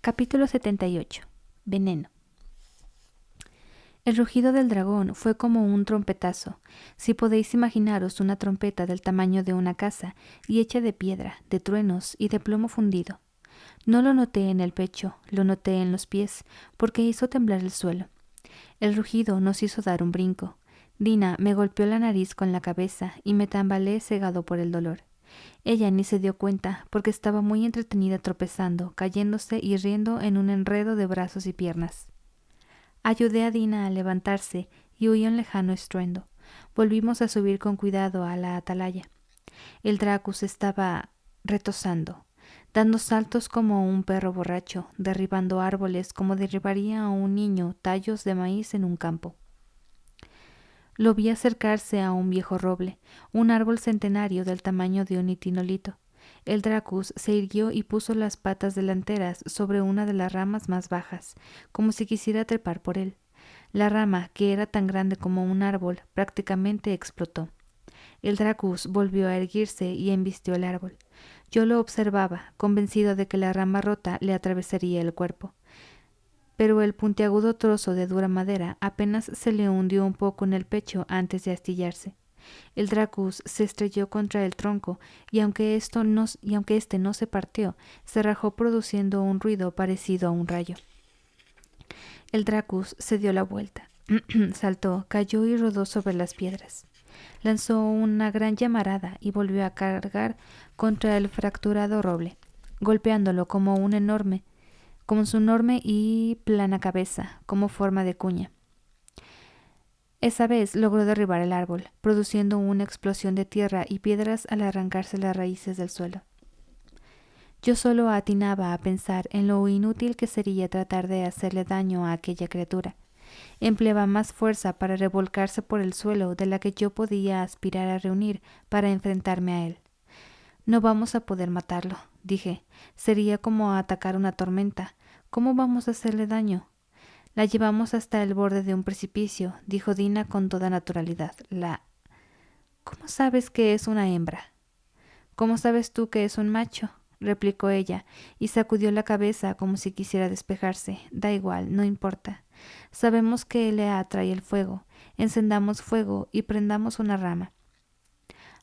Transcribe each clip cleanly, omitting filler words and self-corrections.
Capítulo 78. Veneno. El rugido del dragón fue como un trompetazo. Si podéis imaginaros una trompeta del tamaño de una casa y hecha de piedra, de truenos y de plomo fundido. No lo noté en el pecho, lo noté en los pies, porque hizo temblar el suelo. El rugido nos hizo dar un brinco. Dina me golpeó la nariz con la cabeza y me tambaleé cegado por el dolor. Ella ni se dio cuenta, porque estaba muy entretenida tropezando, cayéndose y riendo en un enredo de brazos y piernas. Ayudé a Dina a levantarse y oí un lejano estruendo. Volvimos a subir con cuidado a la atalaya. El Dracus estaba retozando, dando saltos como un perro borracho, derribando árboles como derribaría a un niño tallos de maíz en un campo. Lo vi acercarse a un viejo roble, un árbol centenario del tamaño de un itinolito. El Dracus se irguió y puso las patas delanteras sobre una de las ramas más bajas, como si quisiera trepar por él. La rama, que era tan grande como un árbol, prácticamente explotó. El Dracus volvió a erguirse y embistió el árbol. Yo lo observaba, convencido de que la rama rota le atravesaría el cuerpo. Pero el puntiagudo trozo de dura madera apenas se le hundió un poco en el pecho antes de astillarse. El Dracus se estrelló contra el tronco y aunque éste no se partió, se rajó produciendo un ruido parecido a un rayo. El Dracus se dio la vuelta, saltó, cayó y rodó sobre las piedras. Lanzó una gran llamarada y volvió a cargar contra el fracturado roble, golpeándolo como su enorme y plana cabeza, como forma de cuña. Esa vez logró derribar el árbol, produciendo una explosión de tierra y piedras al arrancarse las raíces del suelo. Yo solo atinaba a pensar en lo inútil que sería tratar de hacerle daño a aquella criatura. Empleaba más fuerza para revolcarse por el suelo de la que yo podía aspirar a reunir para enfrentarme a él. No vamos a poder matarlo, dije. Sería como atacar una tormenta. ¿Cómo vamos a hacerle daño? La llevamos hasta el borde de un precipicio, dijo Dina con toda naturalidad. ¿Cómo sabes que es una hembra? ¿Cómo sabes tú que es un macho? Replicó ella, y sacudió la cabeza como si quisiera despejarse. Da igual, no importa. Sabemos que le atrae el fuego. Encendamos fuego y prendamos una rama.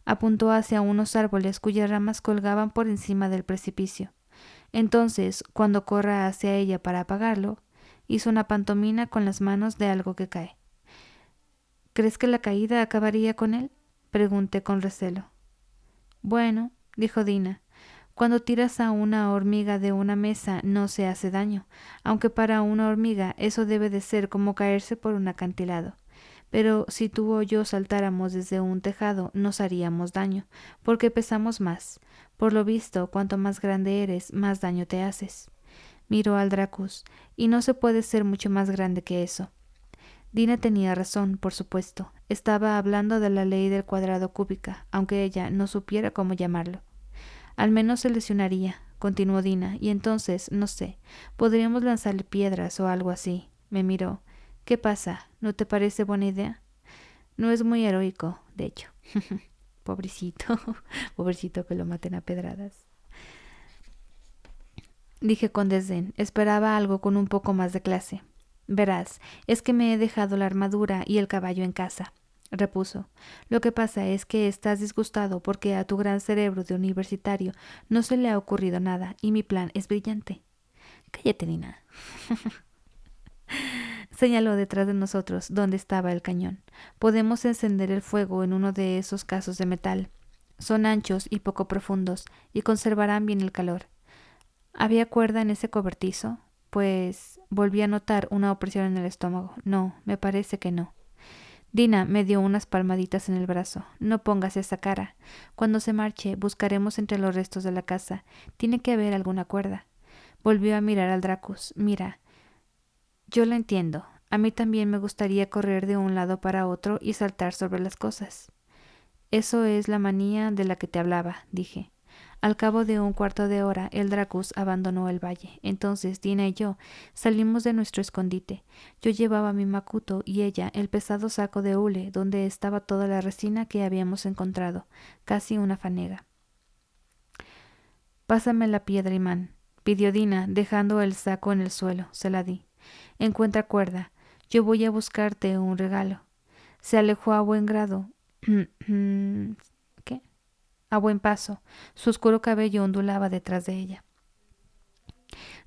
Apuntó hacia unos árboles cuyas ramas colgaban por encima del precipicio. Entonces, cuando corra hacia ella para apagarlo, hizo una pantomima con las manos de algo que cae. ¿Crees que la caída acabaría con él? Pregunté con recelo. Bueno, dijo Dina, cuando tiras a una hormiga de una mesa no se hace daño, aunque para una hormiga eso debe de ser como caerse por un acantilado. Pero si tú o yo saltáramos desde un tejado nos haríamos daño, porque pesamos más. Por lo visto, cuanto más grande eres, más daño te haces. Miró al Dracus, y no se puede ser mucho más grande que eso. Dina tenía razón, por supuesto. Estaba hablando de la ley del cuadrado cúbica, aunque ella no supiera cómo llamarlo. Al menos se lesionaría, continuó Dina, y entonces, no sé, podríamos lanzarle piedras o algo así. Me miró. ¿Qué pasa? ¿No te parece buena idea? No es muy heroico, de hecho. Pobrecito, pobrecito que lo maten a pedradas. Dije con desdén. Esperaba algo con un poco más de clase. Verás, es que me he dejado la armadura y el caballo en casa, repuso. Lo que pasa es que estás disgustado porque a tu gran cerebro de universitario no se le ha ocurrido nada y mi plan es brillante. Cállate, Nina. Señaló detrás de nosotros donde estaba el cañón. Podemos encender el fuego en uno de esos casos de metal. Son anchos y poco profundos y conservarán bien el calor. ¿Había cuerda en ese cobertizo? Pues volví a notar una opresión en el estómago. No, me parece que no. Dina me dio unas palmaditas en el brazo. No pongas esa cara. Cuando se marche, buscaremos entre los restos de la casa. Tiene que haber alguna cuerda. Volvió a mirar al Dracus. Mira, yo lo entiendo. A mí también me gustaría correr de un lado para otro y saltar sobre las cosas. Eso es la manía de la que te hablaba, dije. Al cabo de un cuarto de hora, el Dracus abandonó el valle. Entonces Dina y yo salimos de nuestro escondite. Yo llevaba mi macuto y ella el pesado saco de hule donde estaba toda la resina que habíamos encontrado, casi una fanega. Pásame la piedra imán, pidió Dina, dejando el saco en el suelo. Se la di. Encuentra cuerda. Yo voy a buscarte un regalo. Se alejó a buen grado. ¿Qué? A buen paso. Su oscuro cabello ondulaba detrás de ella.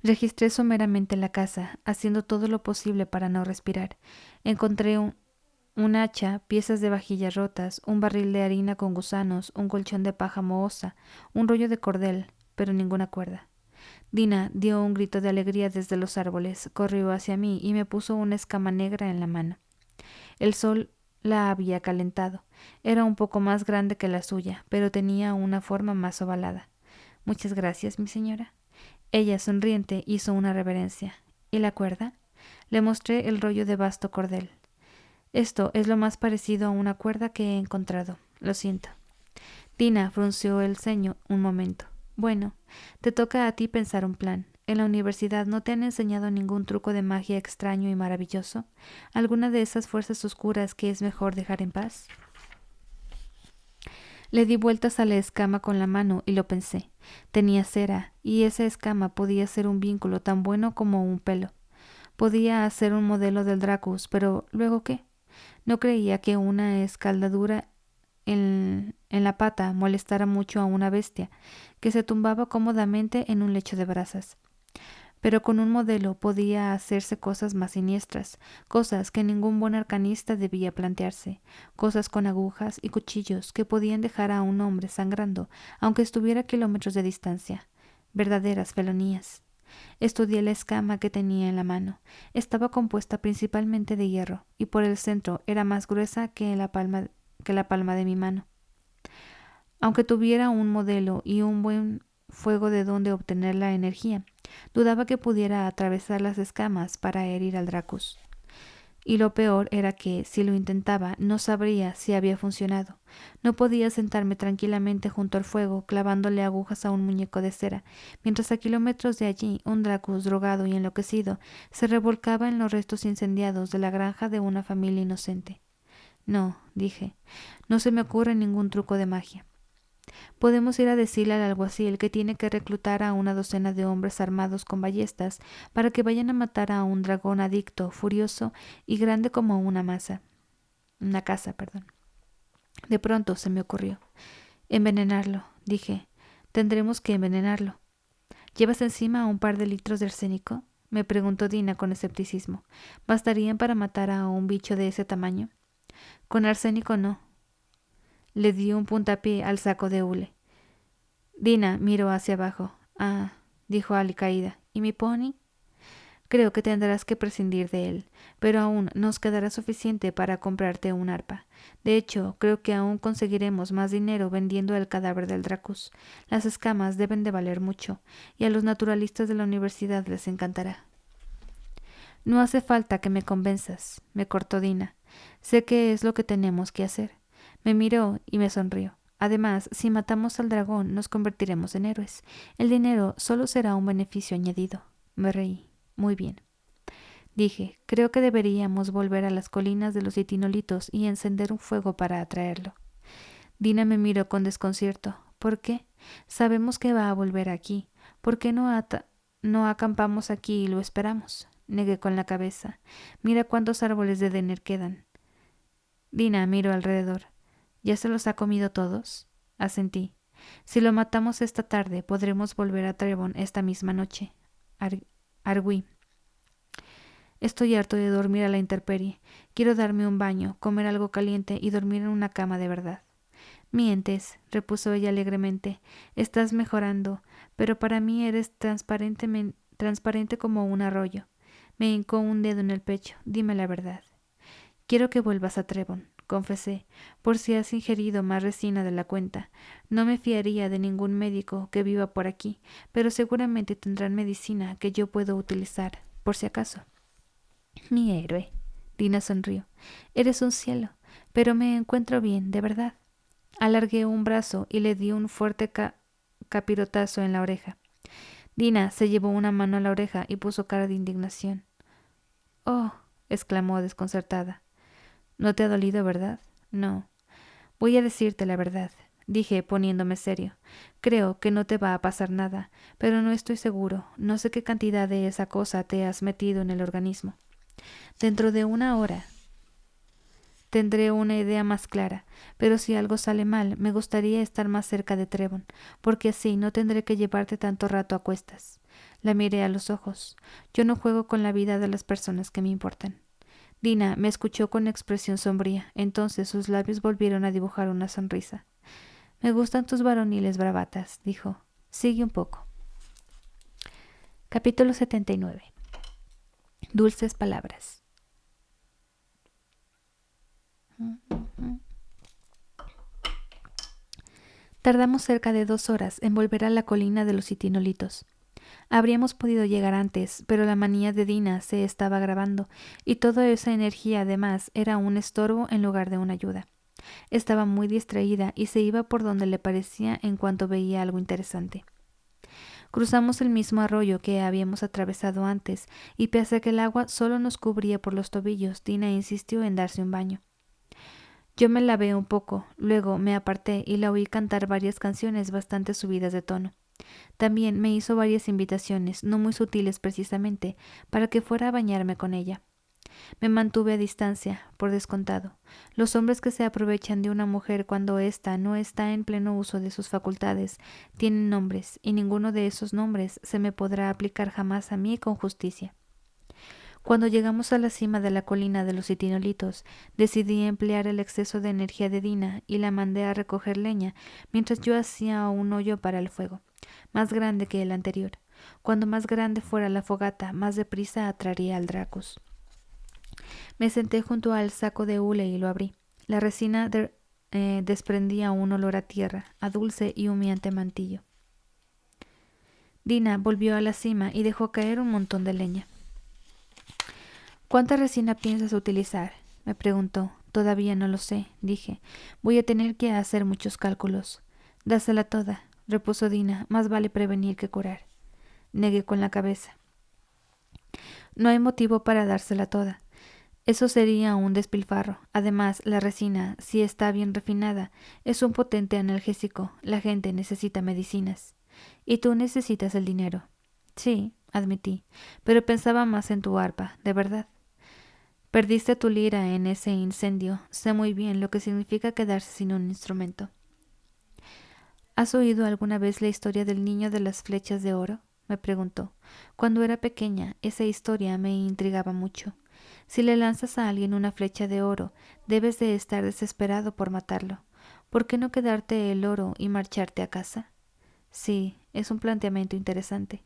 Registré someramente la casa, haciendo todo lo posible para no respirar. Encontré un hacha, piezas de vajillas rotas, un barril de harina con gusanos, un colchón de paja mohosa, un rollo de cordel, pero ninguna cuerda. Dina dio un grito de alegría desde los árboles, corrió hacia mí y me puso una escama negra en la mano. El sol la había calentado. Era un poco más grande que la suya, pero tenía una forma más ovalada. Muchas gracias, mi señora. Ella, sonriente, hizo una reverencia. ¿Y la cuerda? Le mostré el rollo de vasto cordel. Esto es lo más parecido a una cuerda que he encontrado. Lo siento. Dina frunció el ceño un momento. Bueno, te toca a ti pensar un plan. ¿En la universidad no te han enseñado ningún truco de magia extraño y maravilloso? ¿Alguna de esas fuerzas oscuras que es mejor dejar en paz? Le di vueltas a la escama con la mano y lo pensé. Tenía cera, y esa escama podía ser un vínculo tan bueno como un pelo. Podía hacer un modelo del Dracus, pero ¿luego qué? No creía que una escaldadura en la pata molestara mucho a una bestia que se tumbaba cómodamente en un lecho de brasas. Pero con un modelo podía hacerse cosas más siniestras, cosas que ningún buen arcanista debía plantearse, cosas con agujas y cuchillos que podían dejar a un hombre sangrando, aunque estuviera a kilómetros de distancia. Verdaderas felonías. Estudié la escama que tenía en la mano. Estaba compuesta principalmente de hierro, y por el centro era más gruesa que la palma de mi mano. Aunque tuviera un modelo y un buen fuego de donde obtener la energía, dudaba que pudiera atravesar las escamas para herir al Dracus. Y lo peor era que, si lo intentaba, no sabría si había funcionado. No podía sentarme tranquilamente junto al fuego, clavándole agujas a un muñeco de cera, mientras a kilómetros de allí un Dracus drogado y enloquecido se revolcaba en los restos incendiados de la granja de una familia inocente. No, dije, no se me ocurre ningún truco de magia. Podemos ir a decirle al alguacil que tiene que reclutar a una docena de hombres armados con ballestas para que vayan a matar a un dragón adicto, furioso y grande como una casa. De pronto se me ocurrió. Envenenarlo, dije. Tendremos que envenenarlo. ¿Llevas encima un par de litros de arsénico? Me preguntó Dina con escepticismo. ¿Bastarían para matar a un bicho de ese tamaño? Con arsénico no. Le di un puntapié al saco de hule. Dina miró hacia abajo. Ah, dijo alicaída. ¿Y mi pony? Creo que tendrás que prescindir de él, pero aún nos quedará suficiente para comprarte un arpa. De hecho, creo que aún conseguiremos más dinero vendiendo el cadáver del Dracus. Las escamas deben de valer mucho, y a los naturalistas de la universidad les encantará. No hace falta que me convenzas, me cortó Dina. Sé que es lo que tenemos que hacer. Me miró y me sonrió. Además, si matamos al dragón, nos convertiremos en héroes. El dinero solo será un beneficio añadido. Me reí. Muy bien. Dije, creo que deberíamos volver a las colinas de los itinolitos y encender un fuego para atraerlo. Dina me miró con desconcierto. ¿Por qué? Sabemos que va a volver aquí. ¿Por qué no acampamos aquí y lo esperamos? Negué con la cabeza. Mira cuántos árboles de Denner quedan. Dina miró alrededor. ¿Ya se los ha comido todos? Asentí. Si lo matamos esta tarde, podremos volver a Trevon esta misma noche. Argüí. Estoy harto de dormir a la intemperie. Quiero darme un baño, comer algo caliente y dormir en una cama de verdad. Mientes, repuso ella alegremente. Estás mejorando, pero para mí eres transparente como un arroyo. Me hincó un dedo en el pecho. Dime la verdad. Quiero que vuelvas a Trevon, confesé, por si has ingerido más resina de la cuenta. No me fiaría de ningún médico que viva por aquí, pero seguramente tendrán medicina que yo puedo utilizar, por si acaso. Mi héroe. Dina sonrió. Eres un cielo, pero me encuentro bien, de verdad. Alargué un brazo y le di un fuerte capirotazo en la oreja. Dina se llevó una mano a la oreja y puso cara de indignación. Oh, exclamó desconcertada. No te ha dolido, ¿verdad? No. Voy a decirte la verdad. dije, poniéndome serio. Creo que no te va a pasar nada, pero no estoy seguro. No sé qué cantidad de esa cosa te has metido en el organismo. Dentro de 1 hora tendré una idea más clara, pero si algo sale mal, me gustaría estar más cerca de Trevon, porque así no tendré que llevarte tanto rato a cuestas. La miré a los ojos. Yo no juego con la vida de las personas que me importan. Dina me escuchó con expresión sombría. Entonces sus labios volvieron a dibujar una sonrisa. Me gustan tus varoniles bravatas, dijo. Sigue un poco. Capítulo 79. Dulces palabras. Tardamos cerca de 2 horas en volver a la colina de los Citinolitos. Habríamos podido llegar antes, pero la manía de Dina se estaba agravando, y toda esa energía además era un estorbo en lugar de una ayuda. Estaba muy distraída y se iba por donde le parecía en cuanto veía algo interesante. Cruzamos el mismo arroyo que habíamos atravesado antes, y pese a que el agua solo nos cubría por los tobillos, Dina insistió en darse un baño. Yo me lavé un poco, luego me aparté y la oí cantar varias canciones bastante subidas de tono. También me hizo varias invitaciones, no muy sutiles precisamente, para que fuera a bañarme con ella. Me mantuve a distancia, por descontado. Los hombres que se aprovechan de una mujer cuando ésta no está en pleno uso de sus facultades tienen nombres, y ninguno de esos nombres se me podrá aplicar jamás a mí con justicia. Cuando llegamos a la cima de la colina de los Citinolitos, decidí emplear el exceso de energía de Dina y la mandé a recoger leña mientras yo hacía un hoyo para el fuego, más grande que el anterior. Cuando más grande fuera la fogata, más deprisa atraería al Dracus. Me senté junto al saco de hule y lo abrí. La resina desprendía un olor a tierra, a dulce y humeante mantillo. Dina volvió a la cima y dejó caer un montón de leña. ¿Cuánta resina piensas utilizar?, me preguntó. Todavía no lo sé, dije. Voy a tener que hacer muchos cálculos. Dásela toda, repuso Dina. Más vale prevenir que curar. Negué con la cabeza. No hay motivo para dársela toda. Eso sería un despilfarro. Además, la resina, si está bien refinada, es un potente analgésico. La gente necesita medicinas. Y tú necesitas el dinero. Sí, admití, pero pensaba más en tu arpa, de verdad. Perdiste tu lira en ese incendio. Sé muy bien lo que significa quedarse sin un instrumento. ¿Has oído alguna vez la historia del niño de las flechas de oro?, me preguntó. Cuando era pequeña, esa historia me intrigaba mucho. Si le lanzas a alguien una flecha de oro, debes de estar desesperado por matarlo. ¿Por qué no quedarte el oro y marcharte a casa? Sí, es un planteamiento interesante,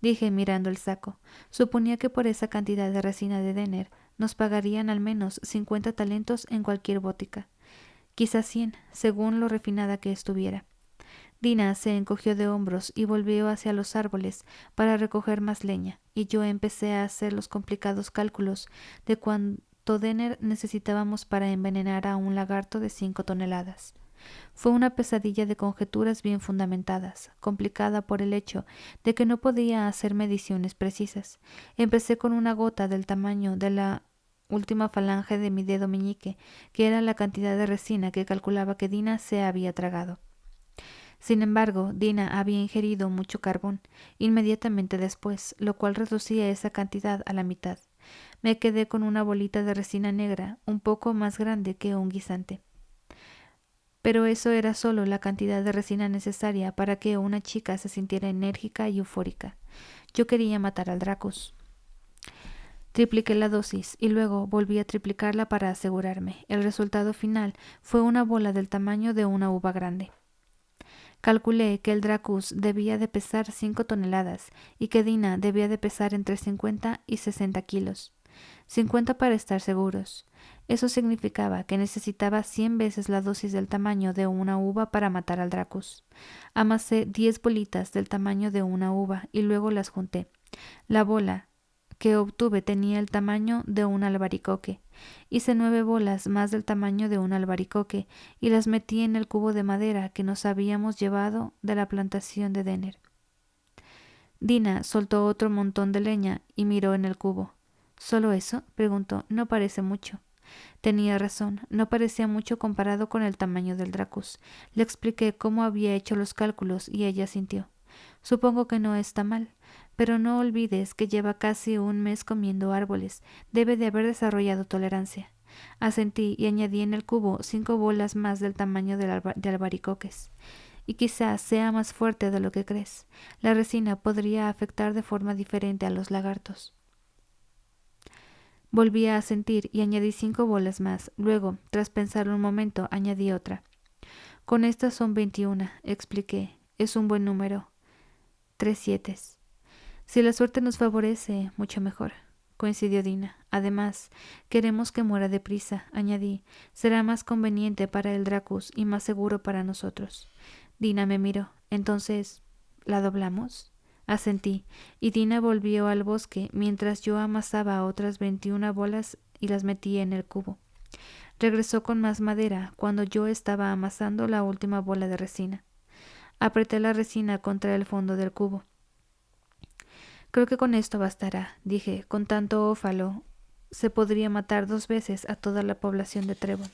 dije mirando el saco. Suponía que por esa cantidad de resina de Denner nos pagarían al menos 50 talentos en cualquier botica. Quizás 100, según lo refinada que estuviera. Dina se encogió de hombros y volvió hacia los árboles para recoger más leña, y yo empecé a hacer los complicados cálculos de cuánto Denner necesitábamos para envenenar a un lagarto de 5 toneladas. Fue una pesadilla de conjeturas bien fundamentadas, complicada por el hecho de que no podía hacer mediciones precisas. Empecé con una gota del tamaño de la última falange de mi dedo meñique, que era la cantidad de resina que calculaba que Dina se había tragado. Sin embargo, Dina había ingerido mucho carbón inmediatamente después, lo cual reducía esa cantidad a la mitad. Me quedé con una bolita de resina negra, un poco más grande que un guisante. Pero eso era solo la cantidad de resina necesaria para que una chica se sintiera enérgica y eufórica. Yo quería matar al Dracus. Tripliqué la dosis y luego volví a triplicarla para asegurarme. El resultado final fue una bola del tamaño de una uva grande. Calculé que el Dracus debía de pesar 5 toneladas y que Dina debía de pesar entre 50 y 60 kilos. 50 para estar seguros. Eso significaba que necesitaba 100 veces la dosis del tamaño de una uva para matar al Dracus. Amasé 10 bolitas del tamaño de una uva y luego las junté. La bola que obtuve tenía el tamaño de un albaricoque. Hice 9 bolas más del tamaño de un albaricoque y las metí en el cubo de madera que nos habíamos llevado de la plantación de Denner. Dina soltó otro montón de leña y miró en el cubo. ¿Solo eso?, preguntó. No parece mucho. Tenía razón, no parecía mucho comparado con el tamaño del Dracus. Le expliqué cómo había hecho los cálculos y ella sintió. Supongo que no está mal, pero no olvides que lleva casi un mes comiendo árboles. Debe de haber desarrollado tolerancia. Asentí y añadí en el cubo 5 bolas más del tamaño de albaricoques. Y quizás sea más fuerte de lo que crees. La resina podría afectar de forma diferente a los lagartos. Volví a asentir y añadí 5 bolas más. Luego, tras pensar un momento, añadí otra. Con estas son 21, expliqué. Es un buen número. 3 sietes. Si la suerte nos favorece, mucho mejor, coincidió Dina. Además, queremos que muera deprisa, añadí. Será más conveniente para el Dracus y más seguro para nosotros. Dina me miró. Entonces, ¿la doblamos? Asentí, y Dina volvió al bosque mientras yo amasaba otras 21 bolas y las metía en el cubo. Regresó con más madera cuando yo estaba amasando la última bola de resina. Apreté la resina contra el fondo del cubo. Creo que con esto bastará, dije. Con tanto ófalo se podría matar 2 veces a toda la población de Trevon.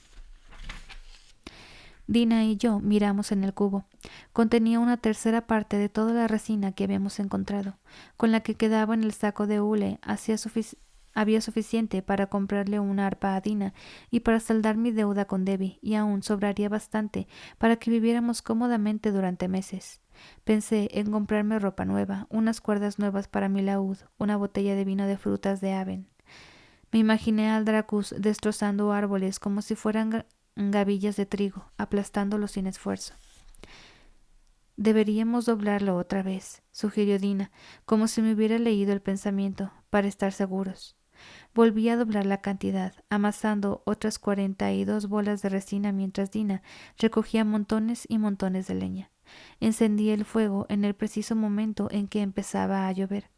Dina y yo miramos en el cubo. Contenía una tercera parte de toda la resina que habíamos encontrado. Con la que quedaba en el saco de hule había suficiente para comprarle una arpa a Dina y para saldar mi deuda con Debbie, y aún sobraría bastante para que viviéramos cómodamente durante meses. Pensé en comprarme ropa nueva, unas cuerdas nuevas para mi laúd, una botella de vino de frutas de Aven. Me imaginé al Dracus destrozando árboles como si fueran gavillas de trigo, aplastándolos sin esfuerzo. Deberíamos doblarlo otra vez, sugirió Dina, como si me hubiera leído el pensamiento, para estar seguros. Volví a doblar la cantidad, amasando otras 42 bolas de resina mientras Dina recogía montones y montones de leña. Encendí el fuego en el preciso momento en que empezaba a llover.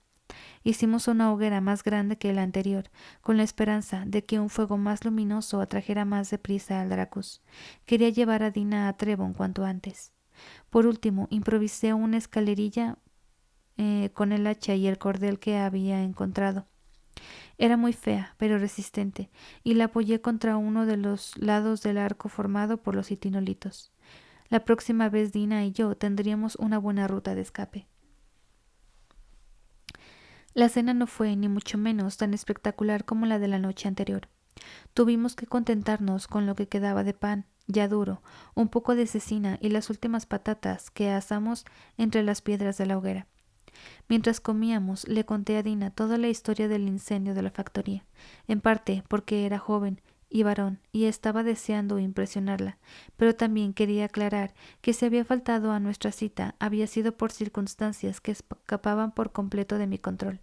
Hicimos una hoguera más grande que la anterior, con la esperanza de que un fuego más luminoso atrajera más deprisa al Dracus. Quería llevar a Dina a Trevon cuanto antes. Por último, improvisé una escalerilla con el hacha y el cordel que había encontrado. Era muy fea, pero resistente, y la apoyé contra uno de los lados del arco formado por los itinolitos. La próxima vez Dina y yo tendríamos una buena ruta de escape. La cena no fue, ni mucho menos, tan espectacular como la de la noche anterior. Tuvimos que contentarnos con lo que quedaba de pan, ya duro, un poco de cecina y las últimas patatas que asamos entre las piedras de la hoguera. Mientras comíamos, le conté a Dina toda la historia del incendio de la factoría, en parte porque era joven y varón y estaba deseando impresionarla, pero también quería aclarar que si había faltado a nuestra cita había sido por circunstancias que escapaban por completo de mi control.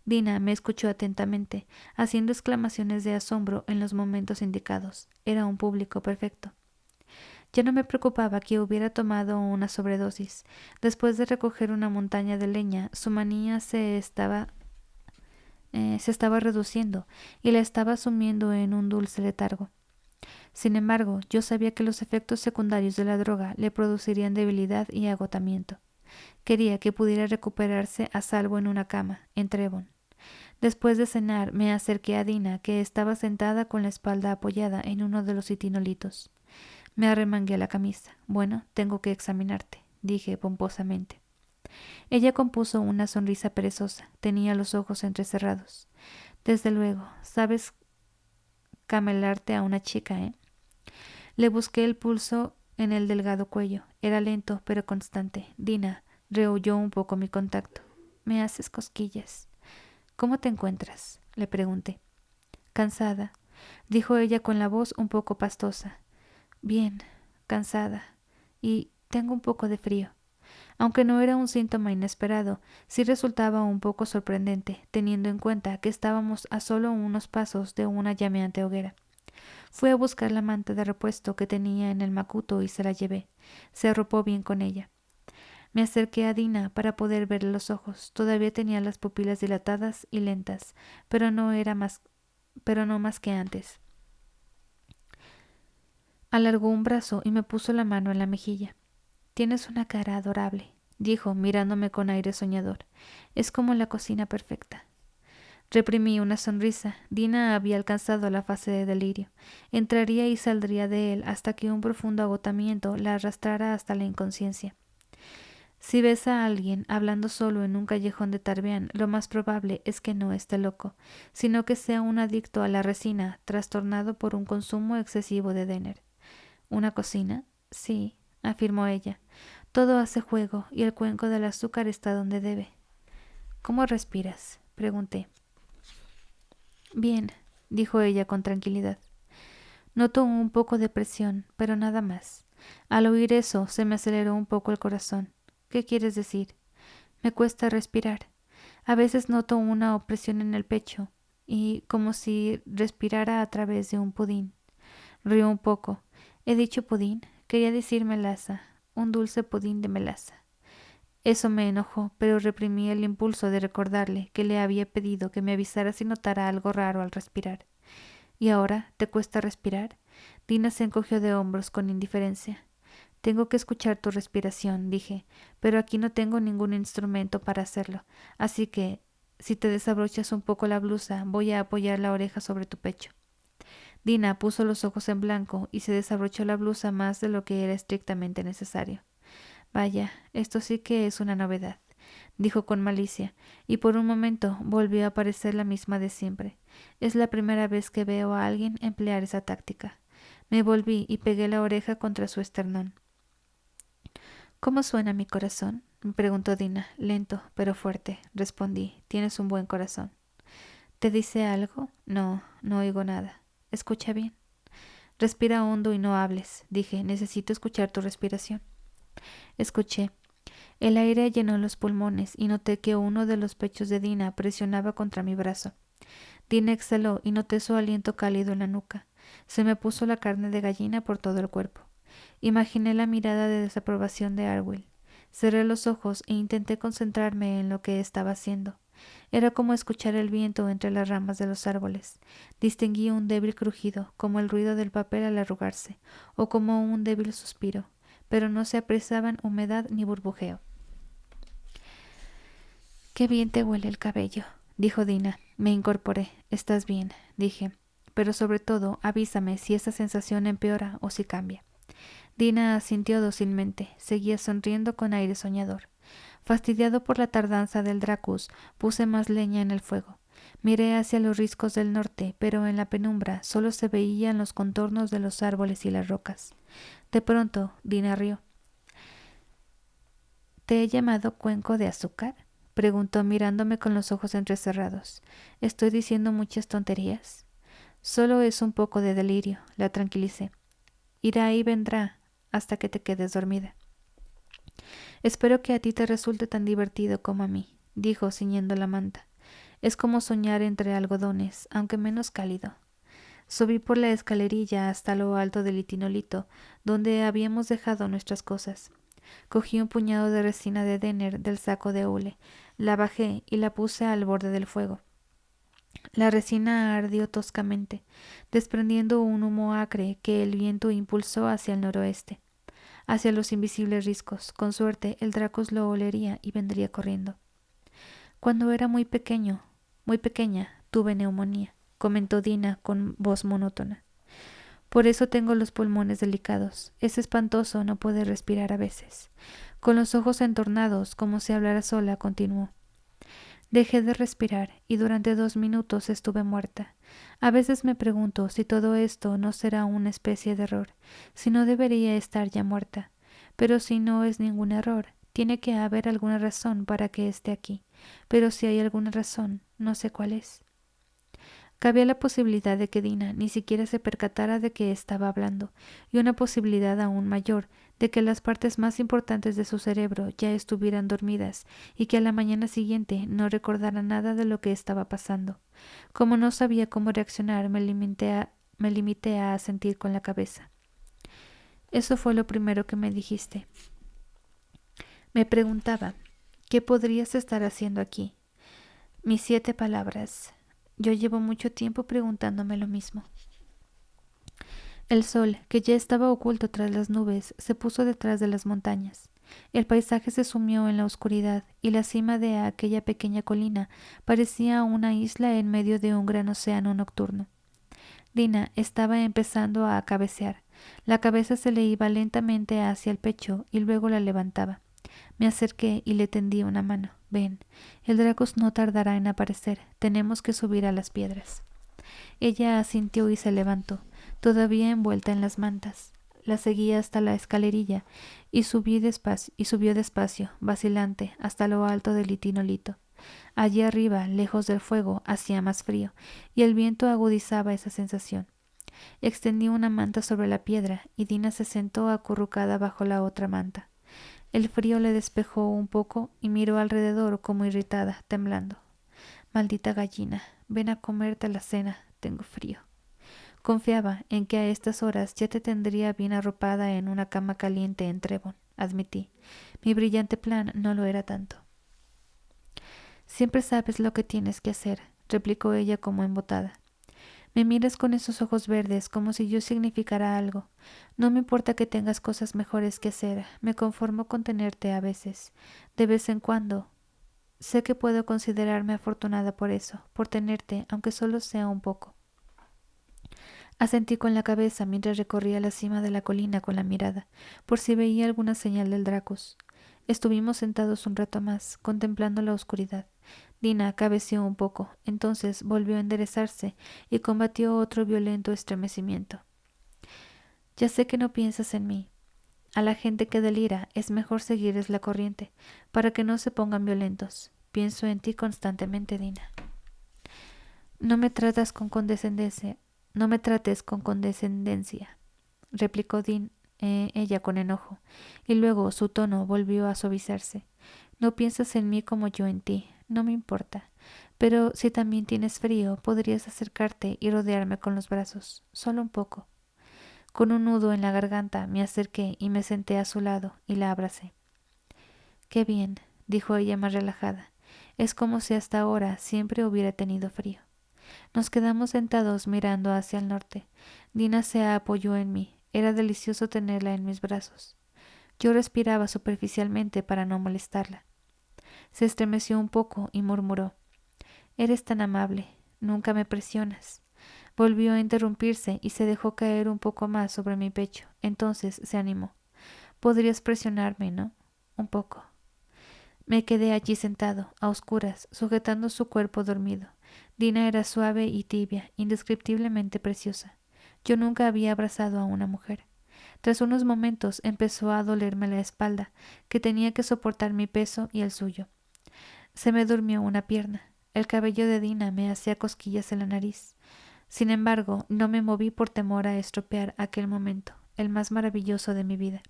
Dina me escuchó atentamente, haciendo exclamaciones de asombro en los momentos indicados. Era un público perfecto. Ya no me preocupaba que hubiera tomado una sobredosis. Después de recoger una montaña de leña, su manía se estaba reduciendo y la estaba sumiendo en un dulce letargo. Sin embargo, yo sabía que los efectos secundarios de la droga le producirían debilidad y agotamiento. Quería que pudiera recuperarse a salvo en una cama, en Trevon. Después de cenar, me acerqué a Dina, que estaba sentada con la espalda apoyada en uno de los itinolitos. Me arremangué la camisa. Bueno, tengo que examinarte, dije pomposamente. Ella compuso una sonrisa perezosa. Tenía los ojos entrecerrados. Desde luego, sabes camelarte a una chica, ¿eh? Le busqué el pulso en el delgado cuello. Era lento, pero constante. Dina rehuyó un poco mi contacto. Me haces cosquillas. ¿Cómo te encuentras?, le pregunté. Cansada, dijo ella con la voz un poco pastosa. Bien, cansada. Y tengo un poco de frío. Aunque no era un síntoma inesperado, sí resultaba un poco sorprendente, teniendo en cuenta que estábamos a solo unos pasos de una llameante hoguera. Fui a buscar la manta de repuesto que tenía en el macuto y se la llevé. Se arropó bien con ella. Me acerqué a Dina para poder verle los ojos. Todavía tenía las pupilas dilatadas y lentas, pero no más que antes. Alargó un brazo y me puso la mano en la mejilla. Tienes una cara adorable, dijo, mirándome con aire soñador. Es como la cocina perfecta. Reprimí una sonrisa. Dina había alcanzado la fase de delirio. Entraría y saldría de él hasta que un profundo agotamiento la arrastrara hasta la inconsciencia. Si ves a alguien hablando solo en un callejón de Tarbeán, lo más probable es que no esté loco, sino que sea un adicto a la resina, trastornado por un consumo excesivo de Denner. ¿Una cocina? Sí, afirmó ella. Todo hace juego y el cuenco del azúcar está donde debe. ¿Cómo respiras?, pregunté. Bien, dijo ella con tranquilidad. Noto un poco de presión, pero nada más. Al oír eso, se me aceleró un poco el corazón. ¿Qué quieres decir? Me cuesta respirar. A veces noto una opresión en el pecho, y como si respirara a través de un pudín. Río un poco. ¿He dicho pudín? Quería decir melaza, un dulce pudín de melaza. Eso me enojó, pero reprimí el impulso de recordarle que le había pedido que me avisara si notara algo raro al respirar. ¿Y ahora te cuesta respirar? Dina se encogió de hombros con indiferencia. Tengo que escuchar tu respiración, dije, pero aquí no tengo ningún instrumento para hacerlo, así que, si te desabrochas un poco la blusa, voy a apoyar la oreja sobre tu pecho. Dina puso los ojos en blanco y se desabrochó la blusa más de lo que era estrictamente necesario. Vaya, esto sí que es una novedad, dijo con malicia, y por un momento volvió a parecer la misma de siempre. Es la primera vez que veo a alguien emplear esa táctica. Me volví y pegué la oreja contra su esternón. ¿Cómo suena mi corazón?, me preguntó Dina. Lento, pero fuerte, respondí. Tienes un buen corazón. ¿Te dice algo? No, no oigo nada. Escucha bien. Respira hondo y no hables, dije. Necesito escuchar tu respiración. Escuché. El aire llenó los pulmones y noté que uno de los pechos de Dina presionaba contra mi brazo. Dina exhaló y noté su aliento cálido en la nuca. Se me puso la carne de gallina por todo el cuerpo. Imaginé la mirada de desaprobación de Arwyll. Cerré los ojos e intenté concentrarme en lo que estaba haciendo. Era como escuchar el viento entre las ramas de los árboles. Distinguí un débil crujido, como el ruido del papel al arrugarse, o como un débil suspiro, pero no se apresaban humedad ni burbujeo. «Qué bien te huele el cabello», dijo Dina. Me incorporé. «Estás bien», dije. «Pero sobre todo, avísame si esa sensación empeora o si cambia». Dina asintió dócilmente. Seguía sonriendo con aire soñador. Fastidiado por la tardanza del Dracus, puse más leña en el fuego. Miré hacia los riscos del norte, pero en la penumbra solo se veían los contornos de los árboles y las rocas. De pronto, Dina rió. «¿Te he llamado cuenco de azúcar?», preguntó mirándome con los ojos entrecerrados. «¿Estoy diciendo muchas tonterías?» «Solo es un poco de delirio», la tranquilicé. «Irá y vendrá hasta que te quedes dormida». «Espero que a ti te resulte tan divertido como a mí», dijo ciñendo la manta. «Es como soñar entre algodones, aunque menos cálido». Subí por la escalerilla hasta lo alto del litinolito, donde habíamos dejado nuestras cosas. Cogí un puñado de resina de Denner del saco de hule, la bajé y la puse al borde del fuego. La resina ardió toscamente, desprendiendo un humo acre que el viento impulsó hacia el noroeste, hacia los invisibles riscos. Con suerte, el Dracos lo olería y vendría corriendo. «Cuando era muy pequeña, tuve neumonía», comentó Dina con voz monótona. «Por eso tengo los pulmones delicados. Es espantoso no poder respirar a veces». Con los ojos entornados, como si hablara sola, continuó. «Dejé de respirar y durante 2 minutos estuve muerta. A veces me pregunto si todo esto no será una especie de error, si no debería estar ya muerta. Pero si no es ningún error, tiene que haber alguna razón para que esté aquí. Pero si hay alguna razón, no sé cuál es». Cabía la posibilidad de que Dina ni siquiera se percatara de que estaba hablando, y una posibilidad aún mayor de que las partes más importantes de su cerebro ya estuvieran dormidas y que a la mañana siguiente no recordara nada de lo que estaba pasando. Como no sabía cómo reaccionar, me limité a asentir con la cabeza. «Eso fue lo primero que me dijiste». Me preguntaba, ¿qué podrías estar haciendo aquí? Mis 7 palabras. Yo llevo mucho tiempo preguntándome lo mismo. El sol, que ya estaba oculto tras las nubes, se puso detrás de las montañas. El paisaje se sumió en la oscuridad y la cima de aquella pequeña colina parecía una isla en medio de un gran océano nocturno. Dina estaba empezando a cabecear. La cabeza se le iba lentamente hacia el pecho y luego la levantaba. Me acerqué y le tendí una mano. Ven, el Dracos no tardará en aparecer. Tenemos que subir a las piedras. Ella asintió y se levantó, todavía envuelta en las mantas. La seguí hasta la escalerilla y subió despacio, vacilante, hasta lo alto del litinolito. Allí arriba, lejos del fuego, hacía más frío, y el viento agudizaba esa sensación. Extendí una manta sobre la piedra, y Dina se sentó acurrucada bajo la otra manta. El frío le despejó un poco y miró alrededor como irritada, temblando. Maldita gallina, ven a comerte la cena, tengo frío. Confiaba en que a estas horas ya te tendría bien arropada en una cama caliente en Trevon, admití. Mi brillante plan no lo era tanto. Siempre sabes lo que tienes que hacer, replicó ella como embotada. Me miras con esos ojos verdes como si yo significara algo. No me importa que tengas cosas mejores que hacer, me conformo con tenerte a veces, de vez en cuando. Sé que puedo considerarme afortunada por eso, por tenerte, aunque solo sea un poco. Asentí con la cabeza mientras recorría la cima de la colina con la mirada, por si veía alguna señal del Dracos. Estuvimos sentados un rato más, contemplando la oscuridad. Dina cabeceó un poco, entonces volvió a enderezarse y combatió otro violento estremecimiento. Ya sé que no piensas en mí. A la gente que delira es mejor seguirles la corriente, para que no se pongan violentos. Pienso en ti constantemente, Dina. No me trates con condescendencia, replicó ella con enojo, y luego su tono volvió a suavizarse. No piensas en mí como yo en ti, no me importa. Pero si también tienes frío, podrías acercarte y rodearme con los brazos, solo un poco. Con un nudo en la garganta me acerqué y me senté a su lado y la abracé. Qué bien, dijo ella más relajada. Es como si hasta ahora siempre hubiera tenido frío. Nos quedamos sentados mirando hacia el norte. Dina se apoyó en mí. Era delicioso tenerla en mis brazos. Yo respiraba superficialmente para no molestarla. Se estremeció un poco y murmuró: Eres tan amable. Nunca me presionas. Volvió a interrumpirse y se dejó caer un poco más sobre mi pecho. Entonces se animó. Podrías presionarme, ¿no? Un poco. Me quedé allí sentado, a oscuras, sujetando su cuerpo dormido. Dina era suave y tibia, indescriptiblemente preciosa. Yo nunca había abrazado a una mujer. Tras unos momentos empezó a dolerme la espalda, que tenía que soportar mi peso y el suyo. Se me durmió una pierna. El cabello de Dina me hacía cosquillas en la nariz. Sin embargo, no me moví por temor a estropear aquel momento, el más maravilloso de mi vida.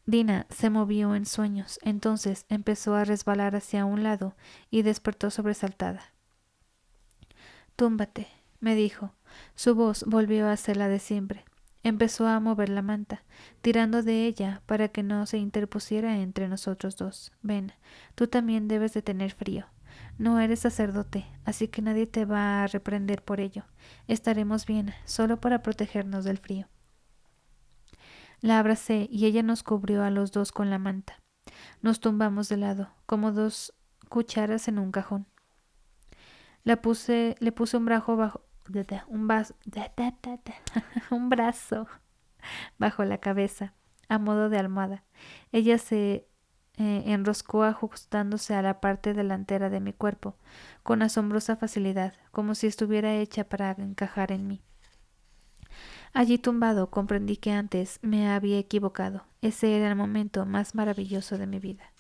Dina se movió en sueños, entonces empezó a resbalar hacia un lado y despertó sobresaltada. Túmbate, me dijo. Su voz volvió a ser la de siempre. Empezó a mover la manta, tirando de ella para que no se interpusiera entre nosotros dos. Ven, tú también debes de tener frío. No eres sacerdote, así que nadie te va a reprender por ello. Estaremos bien, solo para protegernos del frío. La abracé y ella nos cubrió a los dos con la manta. Nos tumbamos de lado, como dos cucharas en un cajón. Le puse un brazo bajo, un brazo bajo la cabeza, a modo de almohada. Ella se enroscó ajustándose a la parte delantera de mi cuerpo, con asombrosa facilidad, como si estuviera hecha para encajar en mí. Allí tumbado comprendí que antes me había equivocado. Ese era el momento más maravilloso de mi vida.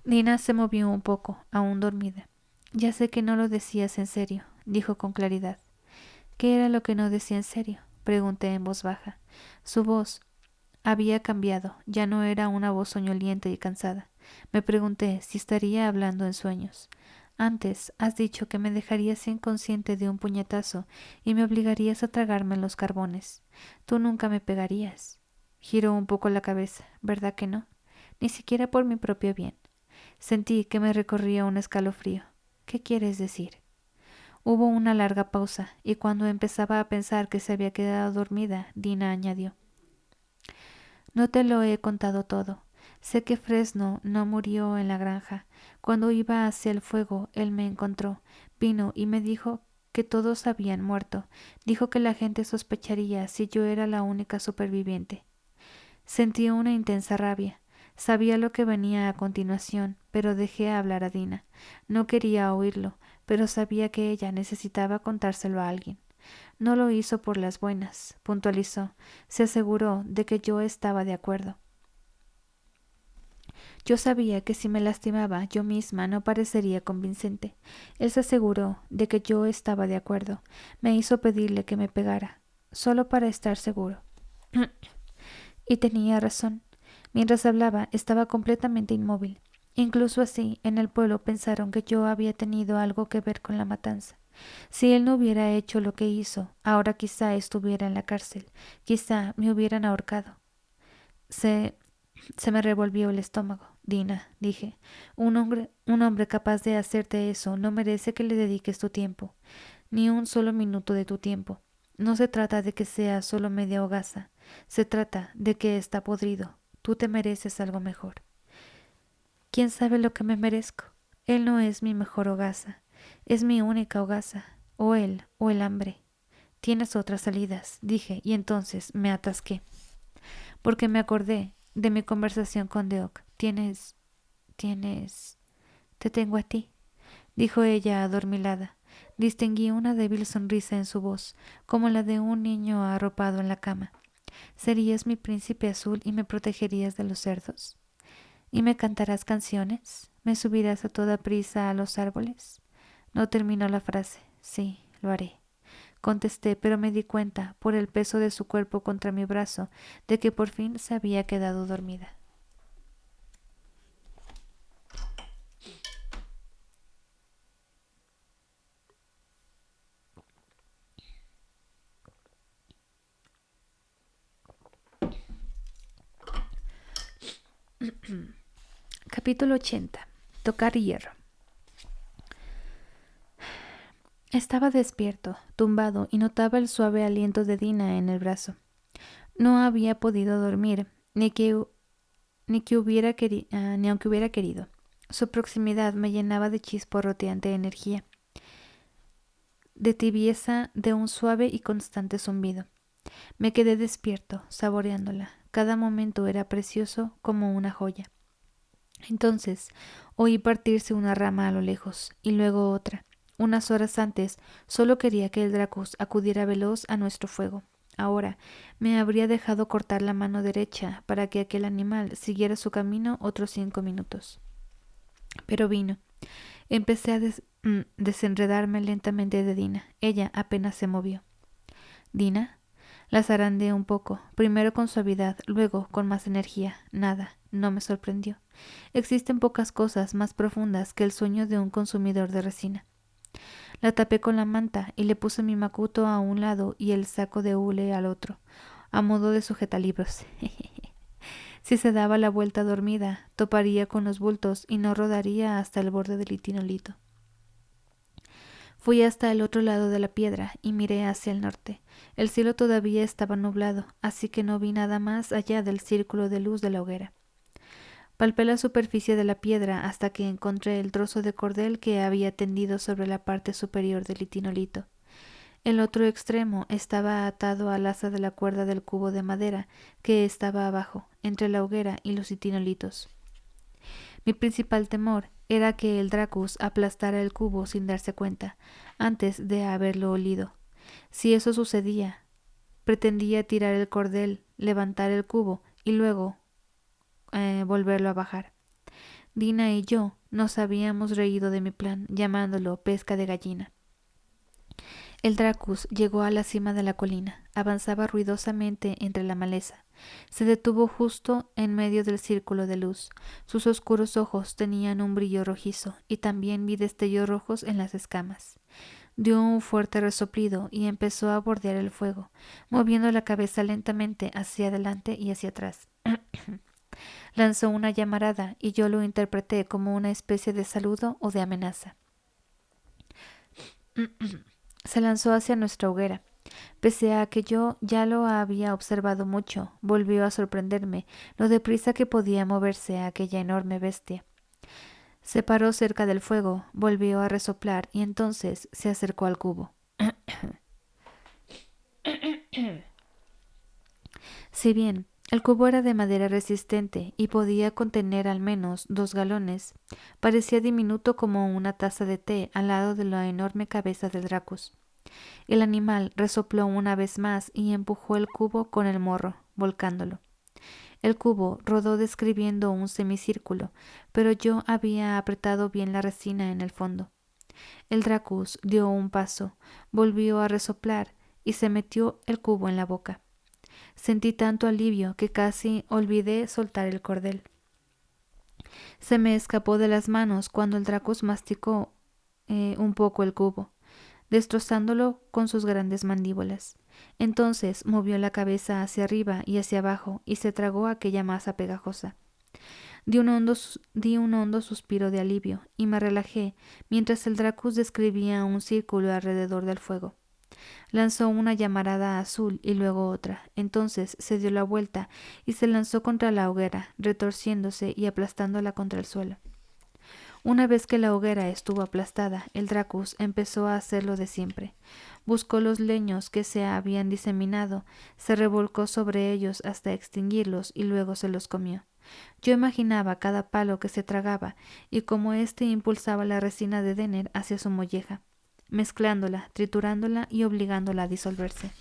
Nina se movió un poco, aún dormida. Ya sé que no lo decías en serio, dijo con claridad. ¿Qué era lo que no decía en serio? Pregunté en voz baja. Su voz había cambiado, ya no era una voz soñolienta y cansada. Me pregunté si estaría hablando en sueños. Antes has dicho que me dejarías inconsciente de un puñetazo y me obligarías a tragarme los carbones. Tú nunca me pegarías. Giró un poco la cabeza, ¿verdad que no? Ni siquiera por mi propio bien. Sentí que me recorría un escalofrío. ¿Qué quieres decir? Hubo una larga pausa, y cuando empezaba a pensar que se había quedado dormida, Dina añadió: No te lo he contado todo. Sé que Fresno no murió en la granja. Cuando iba hacia el fuego, él me encontró. Vino y me dijo que todos habían muerto. Dijo que la gente sospecharía si yo era la única superviviente. Sentí una intensa rabia. Sabía lo que venía a continuación, pero dejé hablar a Dina. No quería oírlo, pero sabía que ella necesitaba contárselo a alguien. No lo hizo por las buenas, puntualizó. Se aseguró de que yo estaba de acuerdo. Yo sabía que si me lastimaba yo misma no parecería convincente. Él se aseguró de que yo estaba de acuerdo. Me hizo pedirle que me pegara, solo para estar seguro. Y tenía razón. Mientras hablaba estaba completamente inmóvil. Incluso así, en el pueblo pensaron que yo había tenido algo que ver con la matanza. Si él no hubiera hecho lo que hizo, ahora quizá estuviera en la cárcel, quizá me hubieran ahorcado. Se me revolvió el estómago. Dina, dije, un hombre capaz de hacerte eso no merece que le dediques tu tiempo, ni un solo minuto de tu tiempo. No se trata de que sea solo media hogaza, se trata de que está podrido. Tú te mereces algo mejor. ¿Quién sabe lo que me merezco? Él no es mi mejor hogaza, es mi única hogaza, o él, o el hambre. Tienes otras salidas, dije, y entonces me atasqué, porque me acordé de mi conversación con Deok. Te tengo a ti, dijo ella adormilada. Distinguí una débil sonrisa en su voz, como la de un niño arropado en la cama. ¿Serías mi príncipe azul y me protegerías de los cerdos? ¿Y me cantarás canciones? ¿Me subirás a toda prisa a los árboles? No terminó la frase. Sí, lo haré. Contesté, pero me di cuenta, por el peso de su cuerpo contra mi brazo, de que por fin se había quedado dormida. Capítulo 80. Tocar hierro. Estaba despierto, tumbado, y notaba el suave aliento de Dina en el brazo. No había podido dormir, ni aunque hubiera querido. Su proximidad me llenaba de chisporroteante energía, de tibieza, de un suave y constante zumbido. Me quedé despierto, saboreándola. Cada momento era precioso como una joya. Entonces oí partirse una rama a lo lejos, y luego otra. Unas horas antes solo quería que el Dracus acudiera veloz a nuestro fuego. Ahora me habría dejado cortar la mano derecha para que aquel animal siguiera su camino otros 5 minutos. Pero vino. Empecé a desenredarme lentamente de Dina. Ella apenas se movió. ¿Dina? La zarandeé un poco, primero con suavidad, luego con más energía. Nada, no me sorprendió. Existen pocas cosas más profundas que el sueño de un consumidor de resina. La tapé con la manta y le puse mi macuto a un lado y el saco de hule al otro, a modo de sujetalibros. Si se daba la vuelta dormida, toparía con los bultos y no rodaría hasta el borde del itinolito. Fui hasta el otro lado de la piedra y miré hacia el norte. El cielo todavía estaba nublado, así que no vi nada más allá del círculo de luz de la hoguera. Palpé la superficie de la piedra hasta que encontré el trozo de cordel que había tendido sobre la parte superior del itinolito. El otro extremo estaba atado al asa de la cuerda del cubo de madera que estaba abajo, entre la hoguera y los itinolitos. Mi principal temor era que el Dracus aplastara el cubo sin darse cuenta, antes de haberlo olido. Si eso sucedía, pretendía tirar el cordel, levantar el cubo y luego volverlo a bajar. Dina y yo nos habíamos reído de mi plan, llamándolo pesca de gallina. El Dracus llegó a la cima de la colina, avanzaba ruidosamente entre la maleza. Se detuvo justo en medio del círculo de luz. Sus oscuros ojos tenían un brillo rojizo, y también vi destellos rojos en las escamas. Dio un fuerte resoplido y empezó a bordear el fuego, moviendo la cabeza lentamente hacia adelante y hacia atrás. Lanzó una llamarada y yo lo interpreté como una especie de saludo o de amenaza. Se lanzó hacia nuestra hoguera. Pese a que yo ya lo había observado mucho, volvió a sorprenderme lo deprisa que podía moverse aquella enorme bestia. Se paró cerca del fuego, volvió a resoplar y entonces se acercó al cubo. Si bien el cubo era de madera resistente y podía contener al menos 2 galones, parecía diminuto como una taza de té al lado de la enorme cabeza del Dracus. El animal resopló una vez más y empujó el cubo con el morro, volcándolo. El cubo rodó describiendo un semicírculo, pero yo había apretado bien la resina en el fondo. El Dracus dio un paso, volvió a resoplar y se metió el cubo en la boca. Sentí tanto alivio que casi olvidé soltar el cordel. Se me escapó de las manos cuando el Dracus masticó un poco el cubo, destrozándolo con sus grandes mandíbulas. Entonces movió la cabeza hacia arriba y hacia abajo y se tragó aquella masa pegajosa. Di un hondo suspiro de alivio y me relajé mientras el Dracus describía un círculo alrededor del fuego. Lanzó una llamarada azul y luego otra. Entonces se dio la vuelta y se lanzó contra la hoguera, retorciéndose y aplastándola contra el suelo. Una vez que la hoguera estuvo aplastada, el Dracus empezó a hacer lo de siempre. Buscó los leños que se habían diseminado, se revolcó sobre ellos hasta extinguirlos y luego se los comió. Yo imaginaba cada palo que se tragaba y cómo éste impulsaba la resina de Denner hacia su molleja, mezclándola, triturándola y obligándola a disolverse.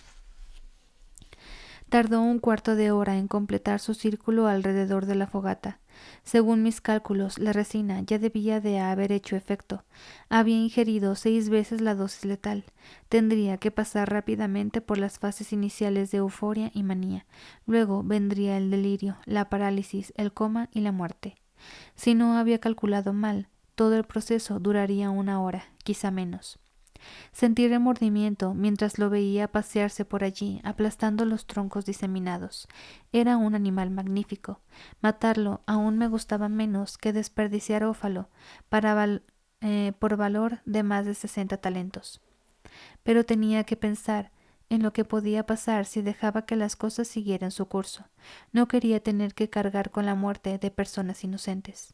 Tardó un cuarto de hora en completar su círculo alrededor de la fogata. Según mis cálculos, la resina ya debía de haber hecho efecto. Había ingerido 6 veces la dosis letal. Tendría que pasar rápidamente por las fases iniciales de euforia y manía. Luego vendría el delirio, la parálisis, el coma y la muerte. Si no había calculado mal, todo el proceso duraría 1 hora, quizá menos. Sentí remordimiento mientras lo veía pasearse por allí, aplastando los troncos diseminados. Era un animal magnífico. Matarlo aún me gustaba menos que desperdiciar ófalo por valor de más de 60 talentos. Pero tenía que pensar en lo que podía pasar si dejaba que las cosas siguieran su curso. No quería tener que cargar con la muerte de personas inocentes.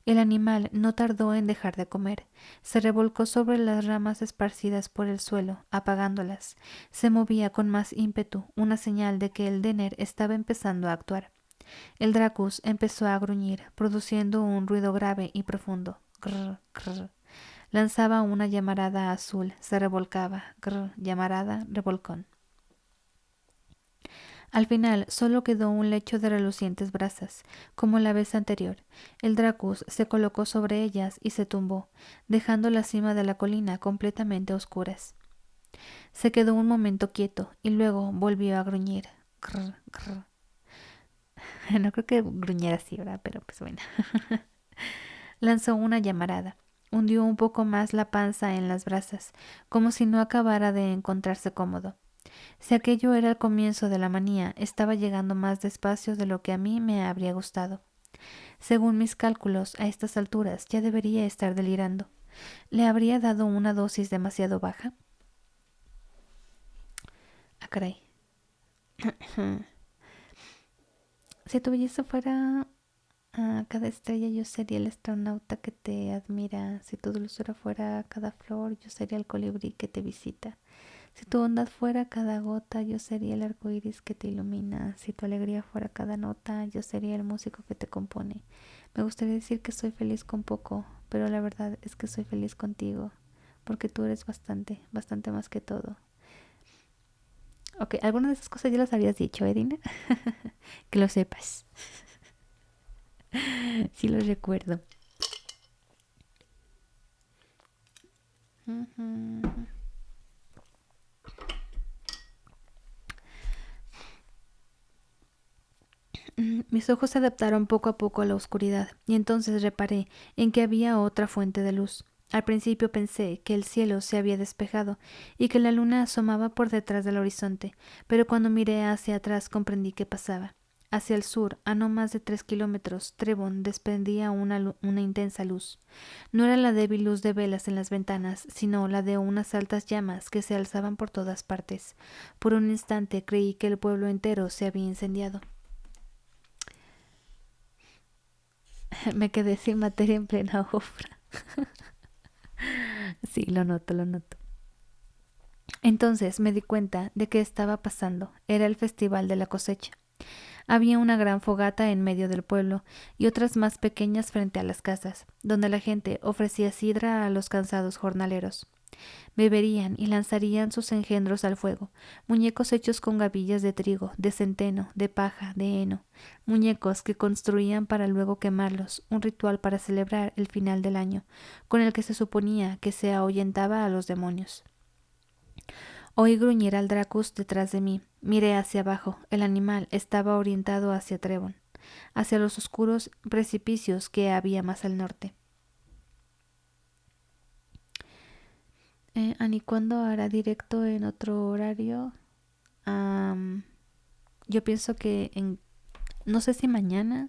El animal no tardó en dejar de comer. Se revolcó sobre las ramas esparcidas por el suelo, apagándolas. Se movía con más ímpetu, una señal de que el Denner estaba empezando a actuar. El Dracus empezó a gruñir, produciendo un ruido grave y profundo. Grr, grr. Lanzaba una llamarada azul, se revolcaba. Grr, llamarada, revolcón. Al final solo quedó un lecho de relucientes brasas, como la vez anterior. El Dracus se colocó sobre ellas y se tumbó, dejando la cima de la colina completamente a oscuras. Se quedó un momento quieto y luego volvió a gruñir. Grr, grr. No creo que gruñera así, ¿verdad? Pero pues bueno. Lanzó una llamarada. Hundió un poco más la panza en las brasas, como si no acabara de encontrarse cómodo. Si aquello era el comienzo de la manía, estaba llegando más despacio de lo que a mí me habría gustado. Según mis cálculos, a estas alturas ya debería estar delirando. ¿Le habría dado una dosis demasiado baja? Ah, caray. Si tu belleza fuera cada estrella, yo sería el astronauta que te admira. Si tu dulzura fuera cada flor, yo sería el colibrí que te visita. Si tu bondad fuera cada gota, yo sería el arco iris que te ilumina. Si tu alegría fuera cada nota, yo sería el músico que te compone. Me gustaría decir que soy feliz con poco, pero la verdad es que soy feliz contigo, porque tú eres bastante, bastante más que todo. Ok, algunas de esas cosas ya las habías dicho, Dina. Que lo sepas. Sí lo recuerdo. Mis ojos se adaptaron poco a poco a la oscuridad, y entonces reparé en que había otra fuente de luz. Al principio pensé que el cielo se había despejado y que la luna asomaba por detrás del horizonte, pero cuando miré hacia atrás comprendí qué pasaba. Hacia el sur, a no más de 3 kilómetros, Trevon desprendía una intensa luz. No era la débil luz de velas en las ventanas, sino la de unas altas llamas que se alzaban por todas partes. Por un instante creí que el pueblo entero se había incendiado. Me quedé sin materia en plena obra. Sí, lo noto, lo noto. Entonces me di cuenta de que estaba pasando. Era el festival de la cosecha. Había una gran fogata en medio del pueblo y otras más pequeñas frente a las casas, donde la gente ofrecía sidra a los cansados jornaleros. Beberían y lanzarían sus engendros al fuego, muñecos hechos con gavillas de trigo, de centeno, de paja, de heno, muñecos que construían para luego quemarlos, un ritual para celebrar el final del año, con el que se suponía que se ahuyentaba a los demonios. Oí gruñir al Dracus detrás de mí. Miré hacia abajo. El animal estaba orientado hacia Trevon, hacia los oscuros precipicios que había más al norte. Ani, ¿cuándo hará directo en otro horario? Yo pienso que no sé si mañana,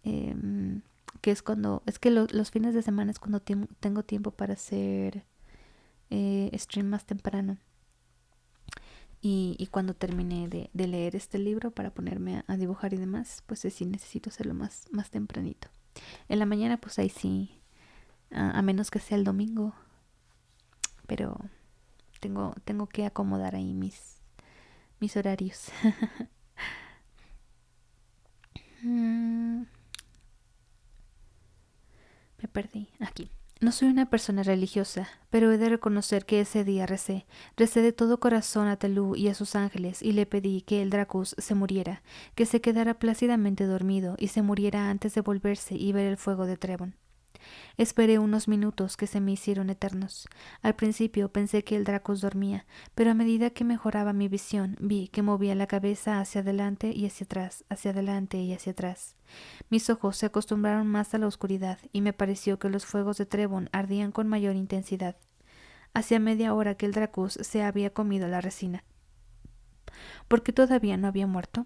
que es cuando, es que los fines de semana es cuando tengo tiempo para hacer stream más temprano. Y cuando termine de leer este libro para ponerme a dibujar y demás, pues sí necesito hacerlo más tempranito. En la mañana pues ahí sí, a menos que sea el domingo, pero tengo que acomodar ahí mis horarios. Me perdí aquí. No soy una persona religiosa, pero he de reconocer que ese día recé de todo corazón a Telú y a sus ángeles y le pedí que el Dracus se muriera, que se quedara plácidamente dormido y se muriera antes de volverse y ver el fuego de Trevon. Esperé unos minutos que se me hicieron eternos. Al principio pensé que el Dracus dormía, pero a medida que mejoraba mi visión vi que movía la cabeza hacia adelante y hacia atrás, hacia adelante y hacia atrás. Mis ojos se acostumbraron más a la oscuridad y me pareció que los fuegos de Trevon ardían con mayor intensidad. Hacía media hora que el Dracus se había comido la resina. ¿Por qué todavía no había muerto?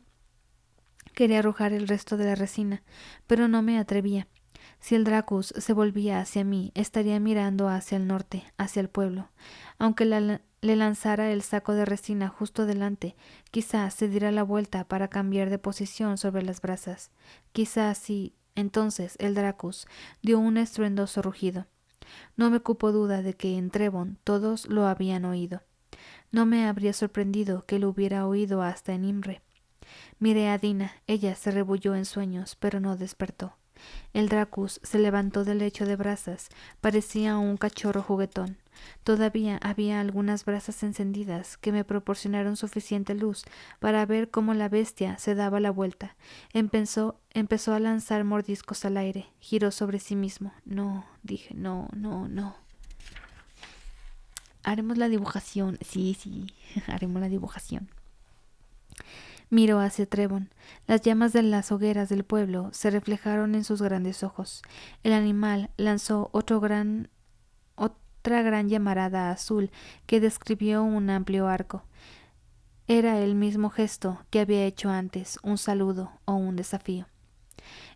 Quería arrojar el resto de la resina, pero no me atrevía. Si el Dracus se volvía hacia mí, estaría mirando hacia el norte, hacia el pueblo. Aunque le lanzara el saco de resina justo delante, quizás se diera la vuelta para cambiar de posición sobre las brasas. Quizás sí. Entonces el Dracus dio un estruendoso rugido. No me cupo duda de que en Trevon todos lo habían oído. No me habría sorprendido que lo hubiera oído hasta en Imre. Miré a Dina. Ella se rebulló en sueños, pero no despertó. El Dracus se levantó del lecho de brasas. Parecía un cachorro juguetón. Todavía había algunas brasas encendidas que me proporcionaron suficiente luz para ver cómo la bestia se daba la vuelta. Empezó a lanzar mordiscos al aire. Giró sobre sí mismo. No, dije, no. Haremos la dibujación. Sí, haremos la dibujación. Miró hacia Trevon. Las llamas de las hogueras del pueblo se reflejaron en sus grandes ojos. El animal lanzó otra gran llamarada azul que describió un amplio arco. Era el mismo gesto que había hecho antes, un saludo o un desafío.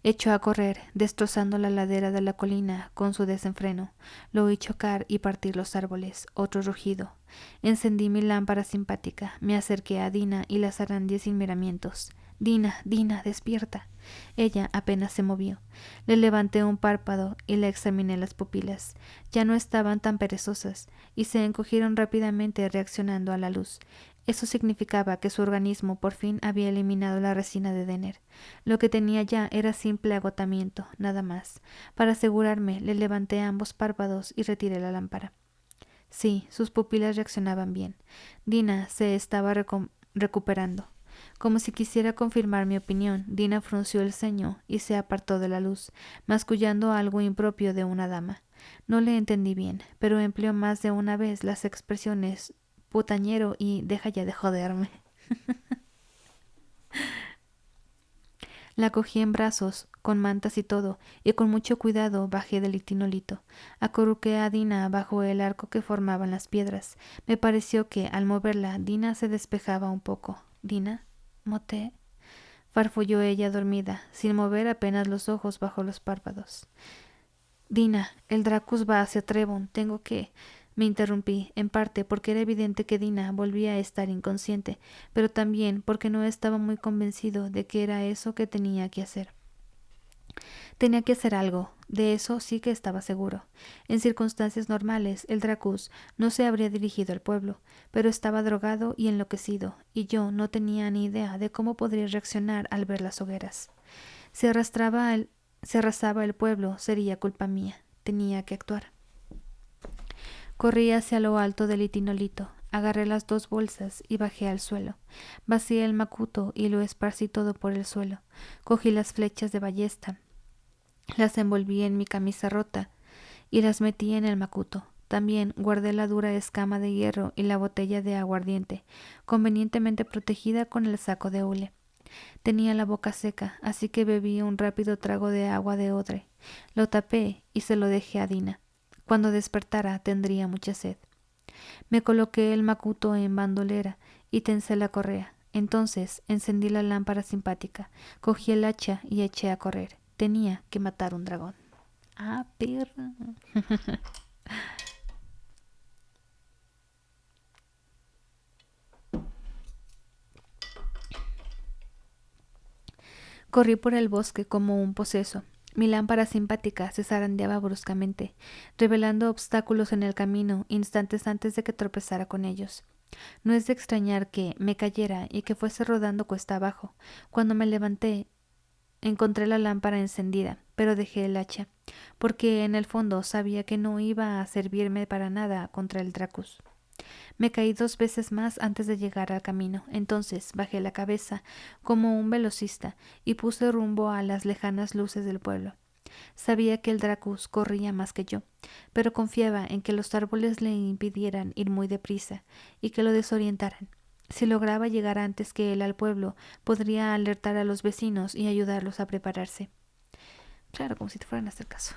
Echó a correr, destrozando la ladera de la colina con su desenfreno. Lo oí chocar y partir los árboles. Otro rugido. Encendí mi lámpara simpática. Me acerqué a Dina y la zarandeé sin miramientos. Dina, despierta. Ella apenas se movió. Le levanté un párpado y le examiné las pupilas. Ya no estaban tan perezosas y se encogieron rápidamente reaccionando a la luz. Eso significaba que su organismo por fin había eliminado la resina de Denner. Lo que tenía ya era simple agotamiento, nada más. Para asegurarme, le levanté ambos párpados y retiré la lámpara. Sí, sus pupilas reaccionaban bien. Dina se estaba recuperando. Como si quisiera confirmar mi opinión, Dina frunció el ceño y se apartó de la luz, mascullando algo impropio de una dama. No le entendí bien, pero empleó más de una vez las expresiones putañero y deja ya de joderme. La cogí en brazos, con mantas y todo, y con mucho cuidado bajé del litinolito. Acurruqué a Dina bajo el arco que formaban las piedras. Me pareció que, al moverla, Dina se despejaba un poco. ¿Dina? ¿Moté? farfulló ella dormida, sin mover apenas los ojos bajo los párpados. Dina, el Dracus va hacia Trevon. Tengo que... Me interrumpí, en parte porque era evidente que Dina volvía a estar inconsciente, pero también porque no estaba muy convencido de que era eso que tenía que hacer. Tenía que hacer algo, de eso sí que estaba seguro. En circunstancias normales, el Dracus no se habría dirigido al pueblo, pero estaba drogado y enloquecido, y yo no tenía ni idea de cómo podría reaccionar al ver las hogueras. Si arrasaba el pueblo, sería culpa mía. Tenía que actuar. Corrí hacia lo alto del itinolito, agarré las 2 bolsas y bajé al suelo. Vacié el macuto y lo esparcí todo por el suelo. Cogí las flechas de ballesta, las envolví en mi camisa rota y las metí en el macuto. También guardé la dura escama de hierro y la botella de aguardiente, convenientemente protegida con el saco de hule. Tenía la boca seca, así que bebí un rápido trago de agua de odre. Lo tapé y se lo dejé a Dina. Cuando despertara tendría mucha sed. Me coloqué el macuto en bandolera y tensé la correa. Entonces encendí la lámpara simpática, cogí el hacha y eché a correr. Tenía que matar un dragón. ¡Ah, perra! Corrí por el bosque como un poseso. Mi lámpara simpática se zarandeaba bruscamente, revelando obstáculos en el camino instantes antes de que tropezara con ellos. No es de extrañar que me cayera y que fuese rodando cuesta abajo. Cuando me levanté, encontré la lámpara encendida, pero dejé el hacha, porque en el fondo sabía que no iba a servirme para nada contra el Dracus. Me caí 2 veces más antes de llegar al camino. Entonces bajé la cabeza como un velocista y puse rumbo a las lejanas luces del pueblo. Sabía que el Dracus corría más que yo, pero confiaba en que los árboles le impidieran ir muy deprisa y que lo desorientaran. Si lograba llegar antes que él al pueblo, podría alertar a los vecinos y ayudarlos a prepararse. Claro, como si te fueran a hacer caso.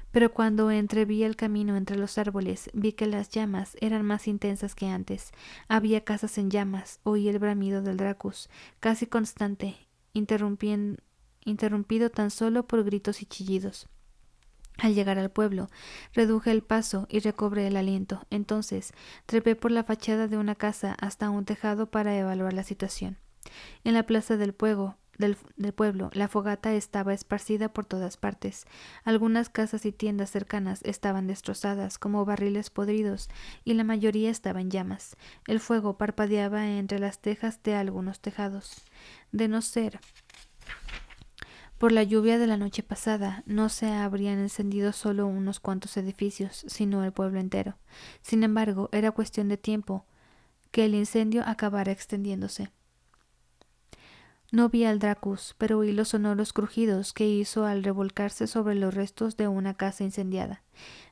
Pero cuando entreví el camino entre los árboles, vi que las llamas eran más intensas que antes. Había casas en llamas, oí el bramido del Dracus, casi constante, interrumpido tan solo por gritos y chillidos. Al llegar al pueblo, reduje el paso y recobré el aliento. Entonces, trepé por la fachada de una casa hasta un tejado para evaluar la situación. En la plaza del pueblo, la fogata estaba esparcida por todas partes. Algunas casas y tiendas cercanas estaban destrozadas como barriles podridos y la mayoría estaba en llamas. El fuego parpadeaba entre las tejas de algunos tejados. De no ser por la lluvia de la noche pasada, no se habrían encendido solo unos cuantos edificios, sino el pueblo entero. Sin embargo, era cuestión de tiempo que el incendio acabara extendiéndose. No vi al Dracus, pero oí los sonoros crujidos que hizo al revolcarse sobre los restos de una casa incendiada.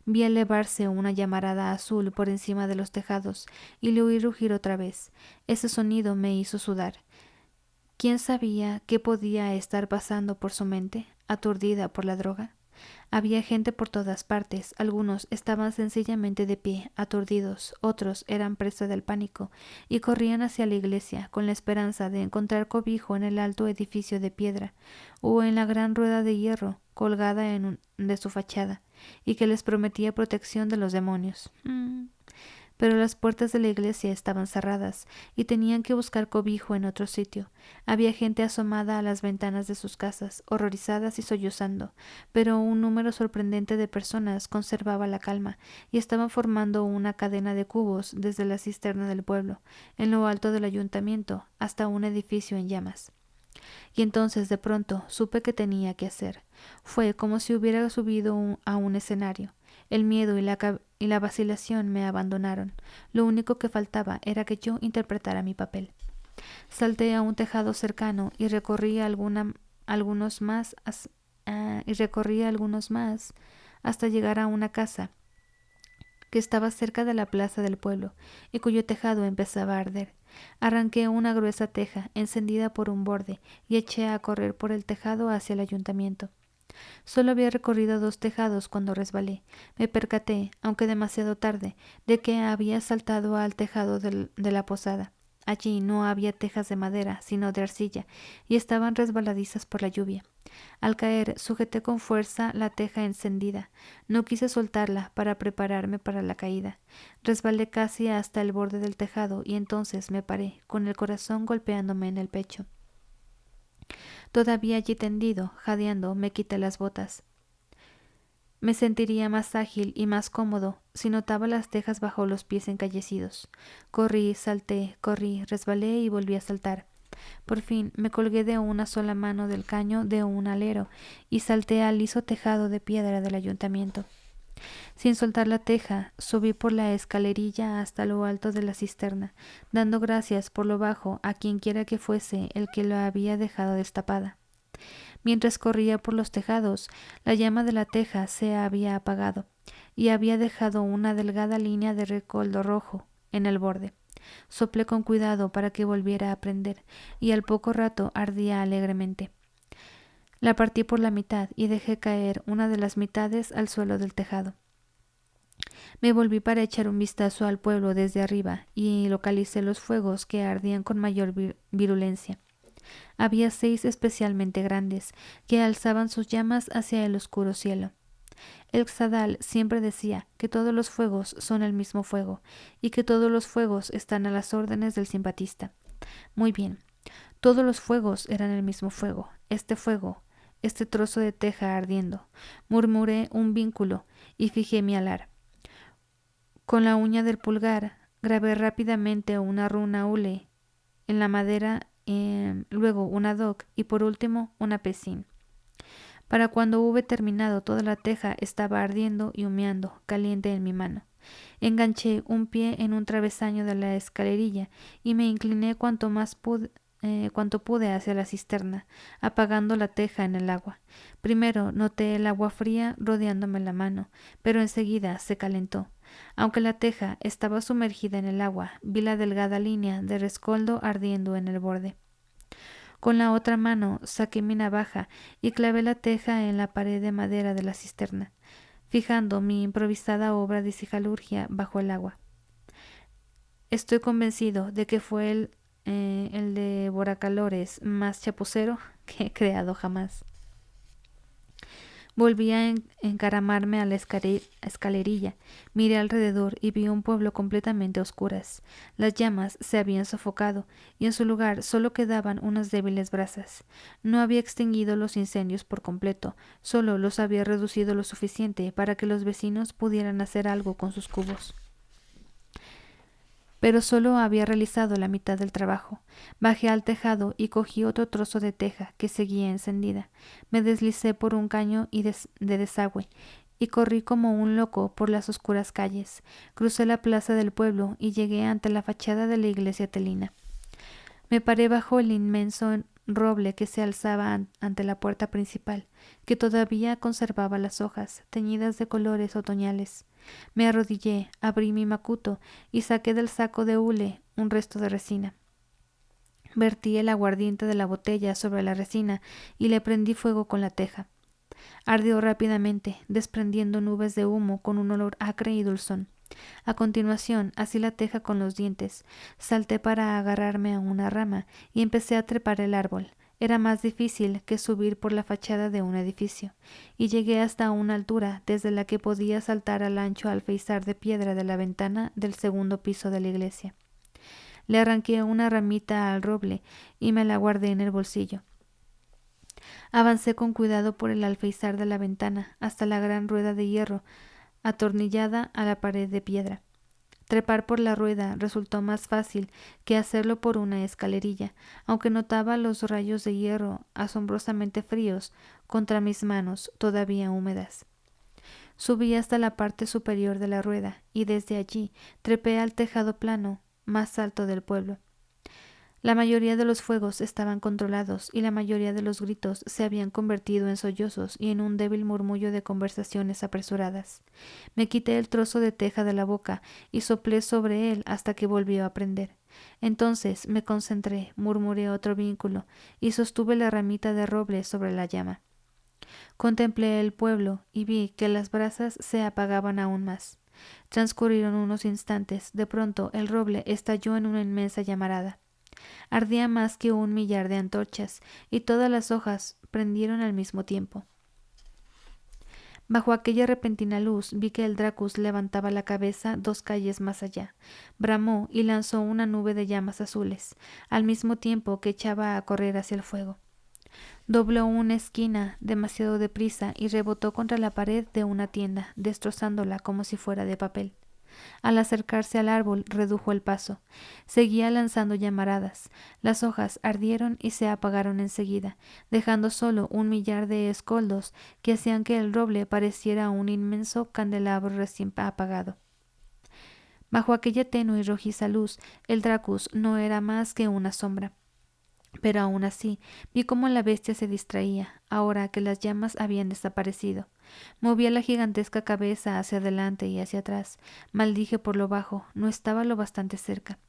Vi elevarse una llamarada azul por encima de los tejados y le oí rugir otra vez. Ese sonido me hizo sudar. ¿Quién sabía qué podía estar pasando por su mente, aturdida por la droga? Había gente por todas partes. Algunos estaban sencillamente de pie, aturdidos, otros eran presa del pánico y corrían hacia la iglesia con la esperanza de encontrar cobijo en el alto edificio de piedra o en la gran rueda de hierro colgada de su fachada y que les prometía protección de los demonios. Pero las puertas de la iglesia estaban cerradas y tenían que buscar cobijo en otro sitio. Había gente asomada a las ventanas de sus casas, horrorizadas y sollozando, pero un número sorprendente de personas conservaba la calma y estaban formando una cadena de cubos desde la cisterna del pueblo, en lo alto del ayuntamiento, hasta un edificio en llamas. Y entonces de pronto supe que tenía que hacer. Fue como si hubiera subido a un escenario. El miedo y la vacilación me abandonaron. Lo único que faltaba era que yo interpretara mi papel. Salté a un tejado cercano y recorrí algunos más hasta llegar a una casa que estaba cerca de la plaza del pueblo y cuyo tejado empezaba a arder. Arranqué una gruesa teja encendida por un borde y eché a correr por el tejado hacia el ayuntamiento. Solo había recorrido 2 tejados cuando resbalé. Me percaté, aunque demasiado tarde, de que había saltado al tejado de la posada. Allí no había tejas de madera, sino de arcilla, y estaban resbaladizas por la lluvia. Al caer, sujeté con fuerza la teja encendida. No quise soltarla para prepararme para la caída. Resbalé casi hasta el borde del tejado y entonces me paré, con el corazón golpeándome en el pecho. Todavía allí tendido, jadeando, me quité las botas. Me sentiría más ágil y más cómodo si notaba las tejas bajo los pies encallecidos. Corrí, salté, corrí, resbalé y volví a saltar. Por fin me colgué de una sola mano del caño de un alero y salté al liso tejado de piedra del ayuntamiento. Sin soltar la teja, subí por la escalerilla hasta lo alto de la cisterna, dando gracias por lo bajo a quienquiera que fuese el que la había dejado destapada. Mientras corría por los tejados, la llama de la teja se había apagado y había dejado una delgada línea de recoldo rojo en el borde. Soplé con cuidado para que volviera a prender, y al poco rato ardía alegremente. La partí por la mitad y dejé caer una de las mitades al suelo del tejado. Me volví para echar un vistazo al pueblo desde arriba y localicé los fuegos que ardían con mayor virulencia. Había 6 especialmente grandes, que alzaban sus llamas hacia el oscuro cielo. El Xadal siempre decía que todos los fuegos son el mismo fuego, y que todos los fuegos están a las órdenes del simpatista. Muy bien, todos los fuegos eran el mismo fuego, este trozo de teja ardiendo. Murmuré un vínculo y fijé mi alar. Con la uña del pulgar grabé rápidamente una runa hule en la madera, luego una doc y por último una pesín. Para cuando hube terminado, toda la teja estaba ardiendo y humeando, caliente en mi mano. Enganché un pie en un travesaño de la escalerilla y me incliné cuanto pude hacia la cisterna, apagando la teja en el agua. Primero noté el agua fría rodeándome la mano, pero enseguida se calentó. Aunque la teja estaba sumergida en el agua, vi la delgada línea de rescoldo ardiendo en el borde. Con la otra mano saqué mi navaja y clavé la teja en la pared de madera de la cisterna, fijando mi improvisada obra de sijalurgia bajo el agua. Estoy convencido de que fue el devoracalores más chapucero que he creado jamás. Volví a encaramarme a la escalerilla, miré alrededor y vi un pueblo completamente a oscuras. Las llamas se habían sofocado y en su lugar solo quedaban unas débiles brasas. No había extinguido los incendios por completo, solo los había reducido lo suficiente para que los vecinos pudieran hacer algo con sus cubos. Pero solo había realizado la mitad del trabajo. Bajé al tejado y cogí otro trozo de teja que seguía encendida. Me deslicé por un caño de desagüe y corrí como un loco por las oscuras calles. Crucé la plaza del pueblo y llegué ante la fachada de la iglesia telina. Me paré bajo el inmenso roble que se alzaba ante la puerta principal, que todavía conservaba las hojas, teñidas de colores otoñales. Me arrodillé, abrí mi macuto y saqué del saco de hule un resto de resina. Vertí el aguardiente de la botella sobre la resina y le prendí fuego con la teja. Ardió rápidamente, desprendiendo nubes de humo con un olor acre y dulzón. A continuación, así la teja con los dientes. Salté para agarrarme a una rama y empecé a trepar el árbol. Era más difícil que subir por la fachada de un edificio, y llegué hasta una altura desde la que podía saltar al ancho alféizar de piedra de la ventana del segundo piso de la iglesia. Le arranqué una ramita al roble y me la guardé en el bolsillo. Avancé con cuidado por el alféizar de la ventana hasta la gran rueda de hierro atornillada a la pared de piedra. Trepar por la rueda resultó más fácil que hacerlo por una escalerilla, aunque notaba los rayos de hierro asombrosamente fríos contra mis manos todavía húmedas. Subí hasta la parte superior de la rueda y desde allí trepé al tejado plano más alto del pueblo. La mayoría de los fuegos estaban controlados y la mayoría de los gritos se habían convertido en sollozos y en un débil murmullo de conversaciones apresuradas. Me quité el trozo de teja de la boca y soplé sobre él hasta que volvió a prender. Entonces me concentré, murmuré otro vínculo y sostuve la ramita de roble sobre la llama. Contemplé el pueblo y vi que las brasas se apagaban aún más. Transcurrieron unos instantes. De pronto el roble estalló en una inmensa llamarada. Ardía más que 1 millar de antorchas, y todas las hojas prendieron al mismo tiempo. Bajo aquella repentina luz vi que el Dracus levantaba la cabeza 2 calles más allá, bramó y lanzó una nube de llamas azules, al mismo tiempo que echaba a correr hacia el fuego. Dobló una esquina demasiado deprisa y rebotó contra la pared de una tienda, destrozándola como si fuera de papel. Al acercarse al árbol redujo el paso. Seguía lanzando llamaradas. Las hojas ardieron y se apagaron enseguida, dejando solo 1 millar de escoldos que hacían que el roble pareciera un inmenso candelabro recién apagado. Bajo aquella tenue y rojiza luz, el Dracus no era más que una sombra. Pero aún así vi cómo la bestia se distraía, ahora que las llamas habían desaparecido. Movía la gigantesca cabeza hacia adelante y hacia atrás. Maldije por lo bajo, no estaba lo bastante cerca.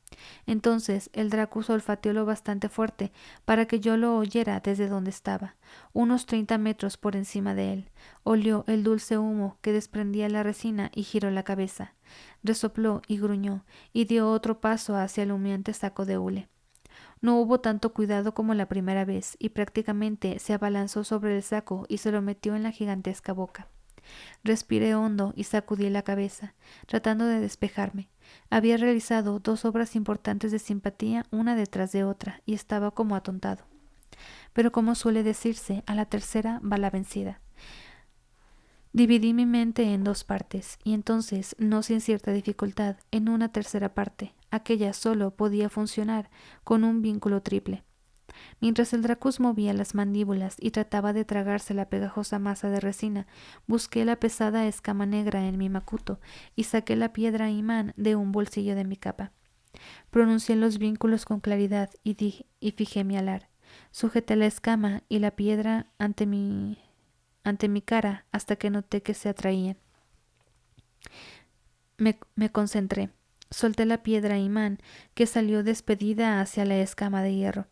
Entonces el Dracus olfateó lo bastante fuerte para que yo lo oyera desde donde estaba, unos 30 metros por encima de él. Olió el dulce humo que desprendía la resina y giró la cabeza. Resopló y gruñó, y dio otro paso hacia el humeante saco de hule. No hubo tanto cuidado como la primera vez, y prácticamente se abalanzó sobre el saco y se lo metió en la gigantesca boca. Respiré hondo y sacudí la cabeza, tratando de despejarme. Había realizado 2 obras importantes de simpatía una detrás de otra, y estaba como atontado. Pero como suele decirse, a la tercera va la vencida. Dividí mi mente en 2 partes, y entonces, no sin cierta dificultad, en una tercera parte. Aquella solo podía funcionar con un vínculo triple. Mientras el Dracus movía las mandíbulas y trataba de tragarse la pegajosa masa de resina, busqué la pesada escama negra en mi macuto y saqué la piedra imán de un bolsillo de mi capa. Pronuncié los vínculos con claridad y fijé mi alar. Sujeté la escama y la piedra ante mi cara hasta que noté que se atraían. Me concentré. Solté la piedra imán que salió despedida hacia la escama de hierro.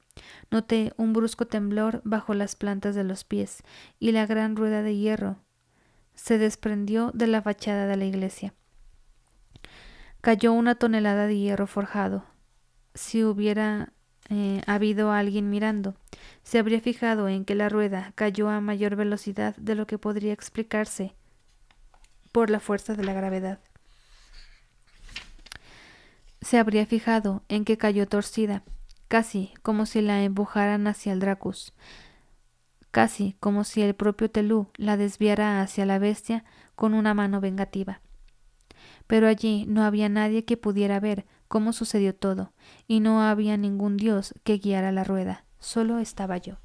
Noté un brusco temblor bajo las plantas de los pies y la gran rueda de hierro se desprendió de la fachada de la iglesia. Cayó 1 tonelada de hierro forjado. Si hubiera habido alguien mirando, se habría fijado en que la rueda cayó a mayor velocidad de lo que podría explicarse por la fuerza de la gravedad. Se habría fijado en que cayó torcida, casi como si la empujaran hacia el Dracus, casi como si el propio Telú la desviara hacia la bestia con una mano vengativa. Pero allí no había nadie que pudiera ver cómo sucedió todo, y no había ningún dios que guiara la rueda, solo estaba yo.